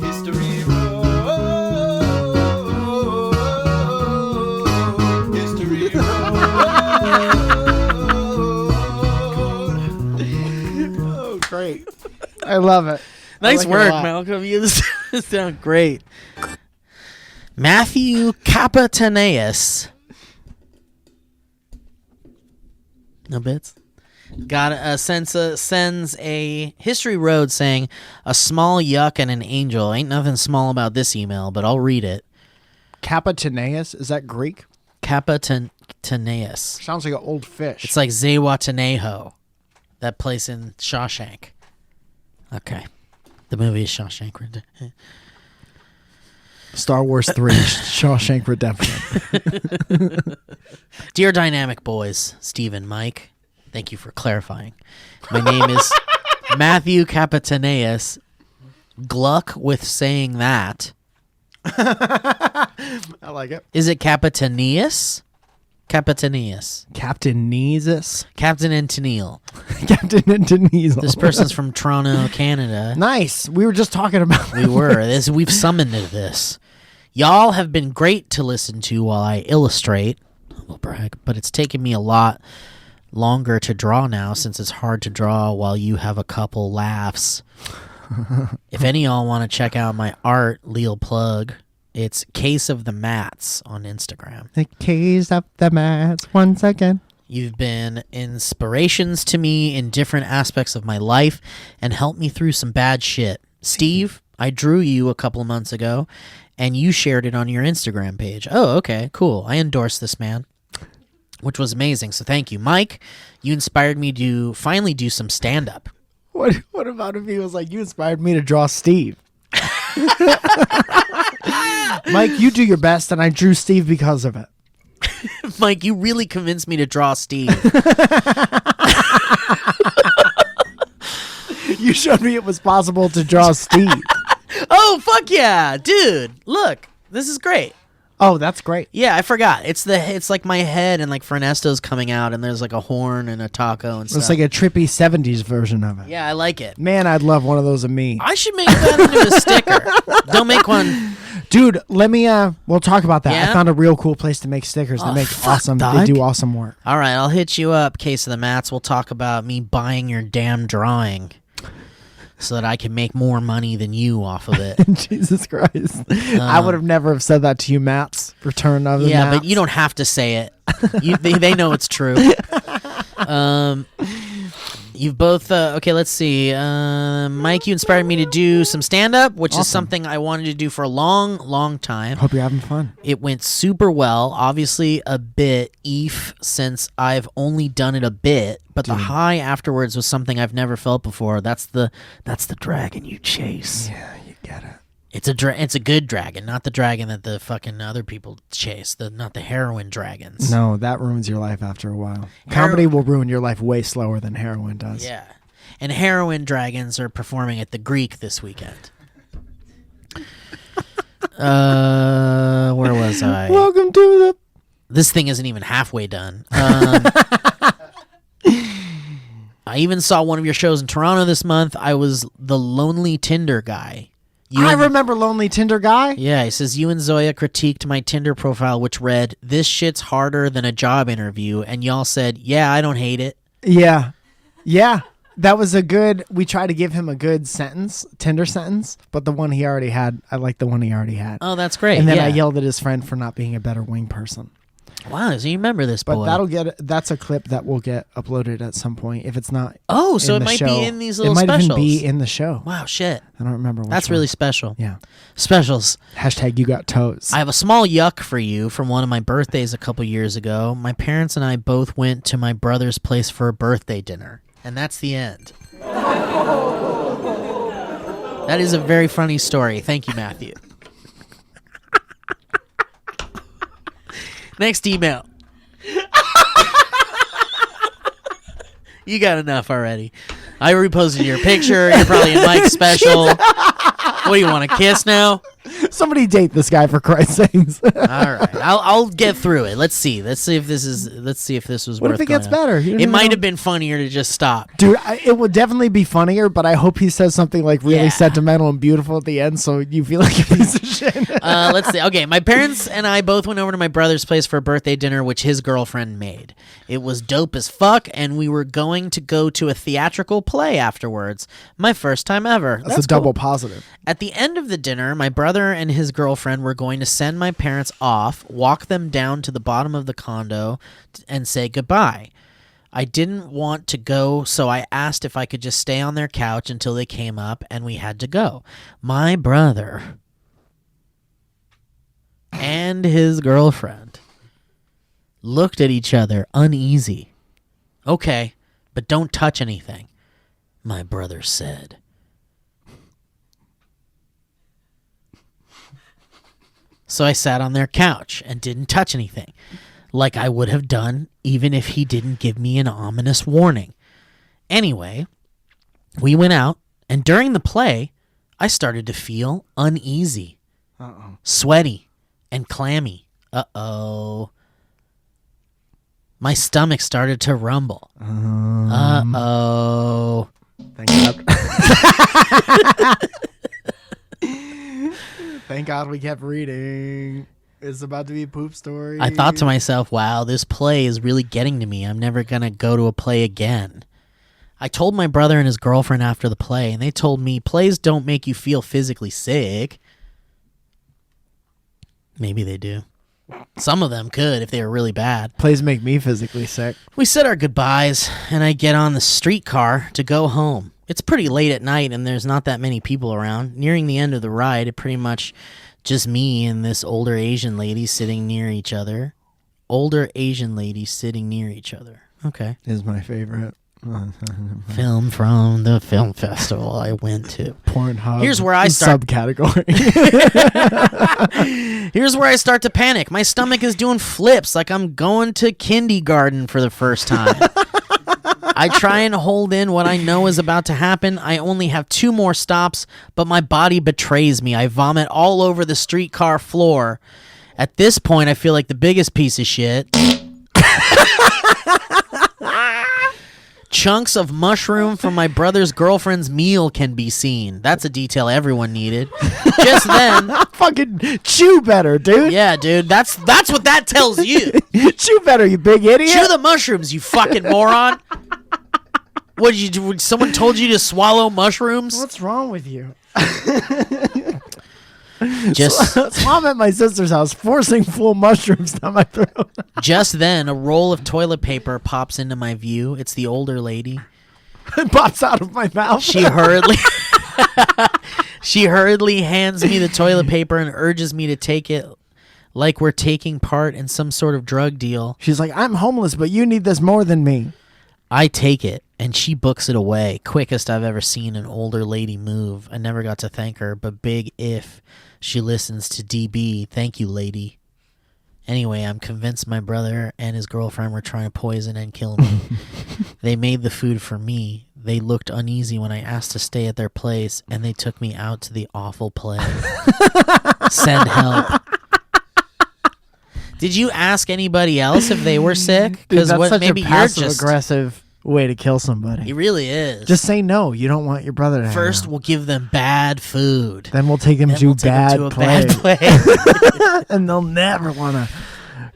History road. History road. Oh, great. I love it. Nice like it a work, lot. Malcolm. You sound great. Matthew Capitaneus. No bits? Sends a history road saying a small yuck and an angel. Ain't nothing small about this email, but I'll read it. Capitaneus, is that Greek? Capitaneus. Sounds like an old fish. It's like Zihuatanejo, that place in Shawshank. Okay. The movie is Shawshank Redemption. Star Wars 3, Shawshank Redemption. Dear Dynamic Boys, Steve and Mike, thank you for clarifying. My name is Matthew Capitaneus. Gluck with saying that. I like it. Is it Capitaneus? Capitaneus. Captain Neezus. Captain and Tennille. Captain and Denise. This person's from Toronto, Canada. Nice. We were just talking about We were. We've summoned this. Y'all have been great to listen to while I illustrate. Humble brag. But it's taken me a lot longer to draw now since it's hard to draw while you have a couple laughs. If any of y'all want to check out my art, Lil plug. It's Case of the Mats on Instagram. the case of the mats once again. You've been inspirations to me in different aspects of my life and helped me through some bad shit. Steve, I drew you a couple of months ago, and you shared it on your Instagram page. Oh, okay, cool. I endorse this man, which was amazing, so thank you. Mike, you inspired me to finally do some stand-up. What about if he was like, you inspired me to draw Steve? Mike, you do your best, and I drew Steve because of it. Mike, you really convinced me to draw Steve. You showed me it was possible to draw Steve. Oh, fuck yeah. Dude, look. This is great. Oh, that's great. Yeah, I forgot. It's like my head and like Fernesto's coming out and there's like a horn and a taco and stuff. It's like a trippy 70s version of it. Yeah, I like it. Man, I'd love one of those of me. I should make that into a sticker. Don't make one. Dude, let me, we'll talk about that. Yeah? I found a real cool place to make stickers. Oh, They make fuck, awesome, dog. they do awesome work. All right, I'll hit you up, Case of the Mats. We'll talk about me buying your damn drawing so that I can make more money than you off of it. Jesus Christ. I would have never have said that to you, Maps. Return of the Yeah, Maps. but you don't have to say it. They know it's true. You've both, okay, let's see. Mike, you inspired me to do some stand-up, which is something I wanted to do for a long, long time. Hope you're having fun. It went super well. Obviously, a bit since I've only done it a bit, but the high afterwards was something I've never felt before. That's the dragon you chase. Yeah, you get it. It's a good dragon, not the dragon that the fucking other people chase. Not the heroin dragons. No, that ruins your life after a while. Comedy will ruin your life way slower than heroin does. Yeah. And heroin dragons are performing at the Greek this weekend. Where was I? Welcome to the... This thing isn't even halfway done. I even saw one of your shows in Toronto this month. I was the lonely Tinder guy. I remember Lonely Tinder Guy. Yeah, he says, you and Zoya critiqued my Tinder profile, which read, this shit's harder than a job interview. And y'all said, yeah, I don't hate it. Yeah. Yeah. That was a good... We tried to give him a good sentence, Tinder sentence, but the one he already had, I like the one he already had. Oh, that's great. And then yeah. I yelled at his friend for not being a better wing person. Wow, so you remember this boy. But that's a clip that will get uploaded at some point if it's not. Oh, so in it the might show. be in these little It might specials. even be in the show. Wow, shit. I don't remember which That's one. really special. Yeah. Specials. Hashtag you got toes. I have a small yuck for you from one of my birthdays a couple years ago. My parents and I both went to my brother's place for a birthday dinner. And that's the end. That is a very funny story. Thank you, Matthew. Next email. You got enough already. I reposted your picture. You're probably in Mike's special. What do you want to kiss now? Somebody date this guy for Christ's sakes. All right, I'll get through it. Let's see if this was. What worth if it gets going on. better? You don't It even might know. have been funnier to just stop. Dude, it would definitely be funnier, but I hope he says something like really Yeah. sentimental and beautiful at the end, so you feel like a piece of shit. Let's see. Okay, my parents and I both went over to my brother's place for a birthday dinner, which his girlfriend made. It was dope as fuck, and we were going to go to a theatrical play afterwards. My first time ever. That's a double cool. positive. At the end of the dinner, my brother and his girlfriend were going to send my parents off, walk them down to the bottom of the condo, and say goodbye. I didn't want to go, so I asked if I could just stay on their couch until they came up, and we had to go. My brother and his girlfriend looked at each other uneasy. Okay, but don't touch anything, my brother said. So I sat on their couch and didn't touch anything, like I would have done even if he didn't give me an ominous warning. Anyway, we went out, and during the play, I started to feel uneasy, sweaty, and clammy. Uh-oh. My stomach started to rumble. Uh-oh. Thank God. Thank God we kept reading. It's about to be a poop story. I thought to myself, wow, this play is really getting to me. I'm never going to go to a play again. I told my brother and his girlfriend after the play, and they told me plays don't make you feel physically sick. Maybe they do. Some of them could if they were really bad. Plays make me physically sick. We said our goodbyes, and I get on the streetcar to go home. It's pretty late at night, and there's not that many people around. Nearing the end of the ride, it pretty much just me and this older Asian lady sitting near each other. Older Asian lady sitting near each other. Okay. Is my favorite. Film from the film festival I went to. Pornhub. Here's where I start. Subcategory. Here's where I start to panic. My stomach is doing flips like I'm going to kindergarten for the first time. I try and hold in what I know is about to happen. I only have 2 more stops, but my body betrays me. I vomit all over the streetcar floor. At this point, I feel like the biggest piece of shit. Chunks of mushroom from my brother's girlfriend's meal can be seen. That's a detail everyone needed. Just then, fucking chew better, dude. Yeah, dude. That's what that tells you. Chew better, you big idiot. Chew the mushrooms, you fucking moron. What did you do? Someone told you to swallow mushrooms? What's wrong with you? Just Mom at my sister's house forcing full mushrooms down my throat. Just then, a roll of toilet paper pops into my view. It's the older lady. It pops out of my mouth. She hurriedly hands me the toilet paper and urges me to take it like we're taking part in some sort of drug deal. She's like, I'm homeless, but you need this more than me. I take it, and she books it away. Quickest I've ever seen an older lady move. I never got to thank her, but big if she listens to DB. Thank you, lady. Anyway, I'm convinced my brother and his girlfriend were trying to poison and kill me. They made the food for me. They looked uneasy when I asked to stay at their place, and they took me out to the awful play. Send help. Did you ask anybody else if they were sick? Because that's such maybe a passive-aggressive way to kill somebody. It really is. Just say no. You don't want your brother to First, hang out. we'll give them bad food. Then we'll take them to a bad play. And they'll never want to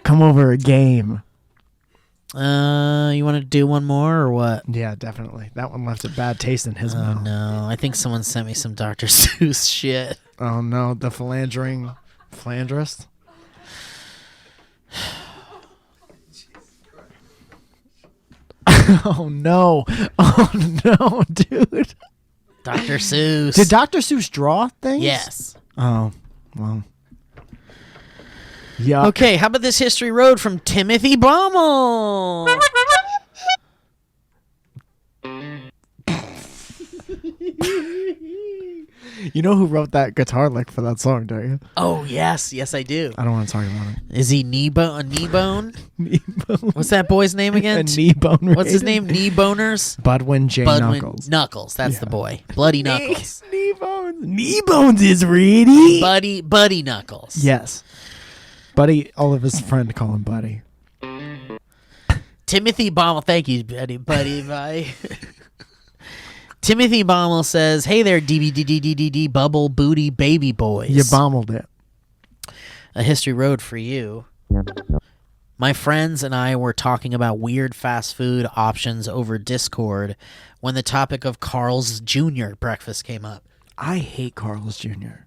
come over a game. You want to do one more or what? Yeah, definitely. That one left a bad taste in his Oh, mouth. no. I think someone sent me some Dr. Seuss shit. Oh, no. The philandering philanderist? Oh, no. Oh, no, dude. Dr. Seuss. Did Dr. Seuss draw things? Yes. Oh, well. Yeah. Okay, how about this History Road from Timothy Baumel? You know who wrote that guitar lick for that song, don't you? Oh, yes. Yes, I do. I don't want to talk about it. Is he a knee-bone? Knee-bone. What's that boy's name again? A knee-bone. What's his name? Knee-boners? Budwin J. Knuckles. Knuckles. That's the boy. Bloody Knuckles. Knee-bones. Knee-bones is ready. Buddy Knuckles. Yes. Buddy, all of his friends call him Buddy. Timothy Baumel. Thank you, buddy. Bye. Timothy Baumel says, hey there, DBDDDD bubble booty baby boys. You bombled it. A History Road for you. My friends and I were talking about weird fast food options over Discord when the topic of Carl's Jr. breakfast came up. I hate Carl's Jr.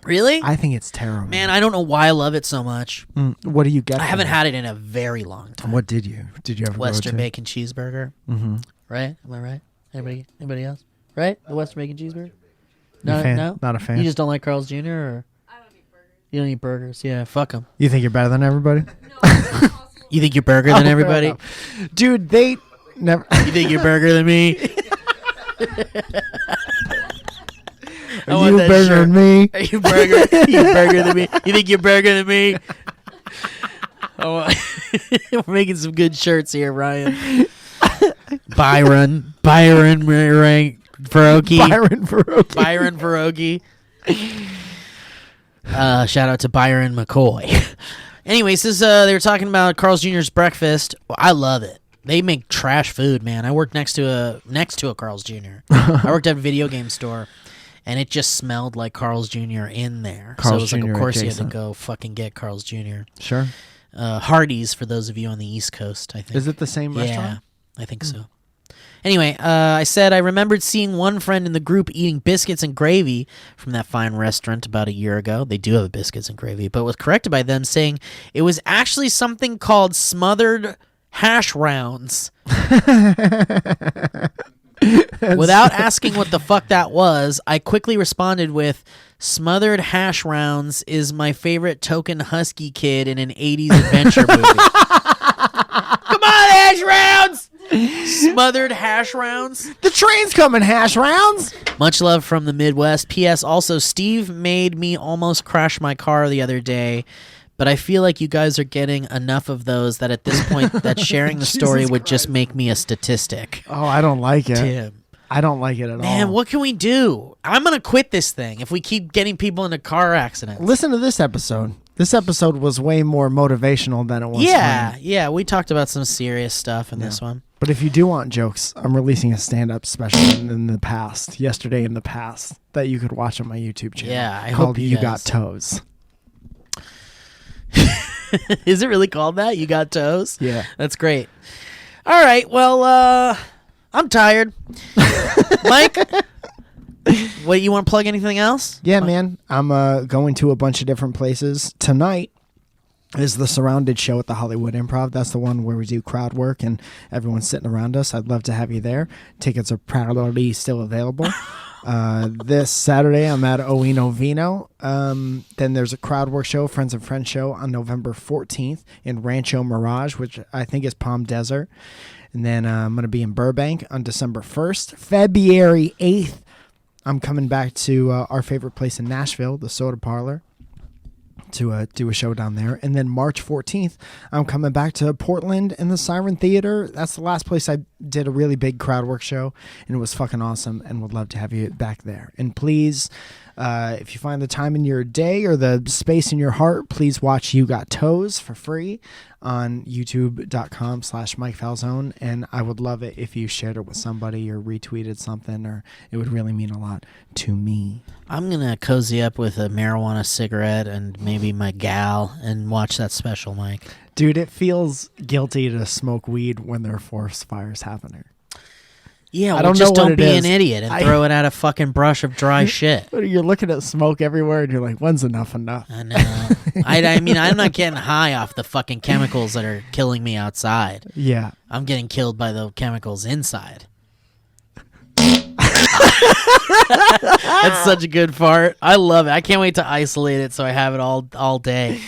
Really? I think it's terrible. Man, I don't know why I love it so much. What do you get? I haven't had it in a very long time. What did you? Did you ever Western go to? bacon cheeseburger. Mm-hmm. Right? Am I right? Anybody else? Right? The Western bacon cheeseburger? No? Not a fan. You just don't like Carl's Jr. or? I don't eat burgers. You don't eat burgers? Yeah, fuck them. You think you're better than everybody? No, You think you're burger than everybody? Dude, they never. You think you're burger than me? Are you burger than me? Are you burger? You burger than me? You think you're burger than me? Oh, we're making some good shirts here, Ryan. Byron Farroki. Byron Farroki. Shout out to Byron McCoy. Anyways, they were talking about Carl's Jr.'s breakfast. Well, I love it. They make trash food, man. I worked next to a Carl's Jr. I worked at a video game store, and it just smelled like Carl's Jr. in there. So it was like, of course, you had to go fucking get Carl's Jr. Sure. Hardee's for those of you on the East Coast, I think. Is it the same restaurant? Yeah, I think so. Anyway, I said I remembered seeing one friend in the group eating biscuits and gravy from that fine restaurant about a year ago. They do have biscuits and gravy, but was corrected by them saying it was actually something called smothered hash rounds. Without asking what the fuck that was, I quickly responded with, "Smothered hash rounds is my favorite token husky kid in an 80s adventure movie." Come on, hash rounds! Smothered hash rounds. The train's coming, hash rounds. Much love from the Midwest. P.S. Also, Steve made me almost crash my car the other day, but I feel like you guys are getting enough of those that at this point that sharing the story would just make me a statistic. Oh, I don't like it. Tim. I don't like it at all. Man, what can we do? I'm going to quit this thing if we keep getting people into car accidents. Listen to this episode. This episode was way more motivational than it was. Yeah, we talked about some serious stuff in this one. But if you do want jokes, I'm releasing a stand-up special in the past, yesterday in the past, that you could watch on my YouTube channel. Yeah, I called hope You Got Toes. Is it really called that? You Got Toes? Yeah. That's great. All right, well, I'm tired. Mike, what, you want to plug anything else? Yeah, man. I'm going to a bunch of different places. Tonight is the Surrounded show at the Hollywood Improv. That's the one where we do crowd work and everyone's sitting around us. I'd love to have you there. Tickets are proudly still available. This Saturday, I'm at Oino Vino. Then there's a crowd work show, Friends and Friends show, on November 14th in Rancho Mirage, which I think is Palm Desert. And then I'm going to be in Burbank on December 1st. February 8th, I'm coming back to our favorite place in Nashville, the Soda Parlor, to do a show down there. And then March 14th, I'm coming back to Portland in the Siren Theater. That's the last place I did a really big crowd work show, and it was fucking awesome, and would love to have you back there. And please, if you find the time in your day or the space in your heart, please watch You Got Toes for free on youtube.com/Mike Falzone. And I would love it if you shared it with somebody or retweeted something, or it would really mean a lot to me. I'm going to cozy up with a marijuana cigarette and maybe my gal and watch that special, Mike. Dude, it feels guilty to smoke weed when there are forest fires happening. Yeah, I don't just know what don't it be is. an idiot and throw it at a fucking brush of dry shit. You're looking at smoke everywhere, and you're like, when's enough? I know. I mean, I'm not getting high off the fucking chemicals that are killing me outside. Yeah. I'm getting killed by the chemicals inside. That's such a good fart. I love it. I can't wait to isolate it so I have it all day.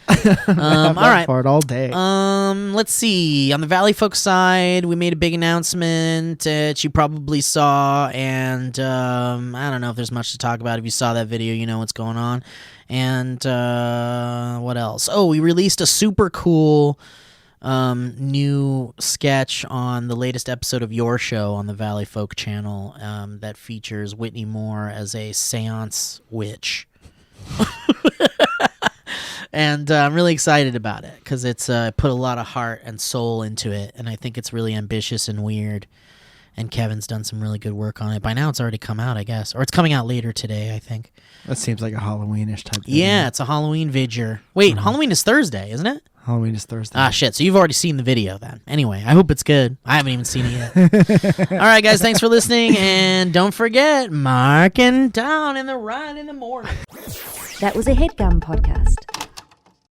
All right. Fart all day. Let's see. On the Valleyfolk side, we made a big announcement that you probably saw, and I don't know if there's much to talk about. If you saw that video, you know what's going on. And what else? Oh, we released a super cool new sketch on the latest episode of Your Show on the Valleyfolk channel that features Whitney Moore as a seance witch. And I'm really excited about it because it's put a lot of heart and soul into it, and I think it's really ambitious and weird. And Kevin's done some really good work on it. By now, it's already come out, I guess, or it's coming out later today, I think. That seems like a Halloweenish type thing. Yeah, it's a Halloween vidger. Wait, Halloween is Thursday, isn't it? Halloween is Thursday. Ah, shit. So you've already seen the video then. Anyway, I hope it's good. I haven't even seen it yet. All right, guys. Thanks for listening. And don't forget, marking down in the ride in the morning. That was a HeadGum podcast.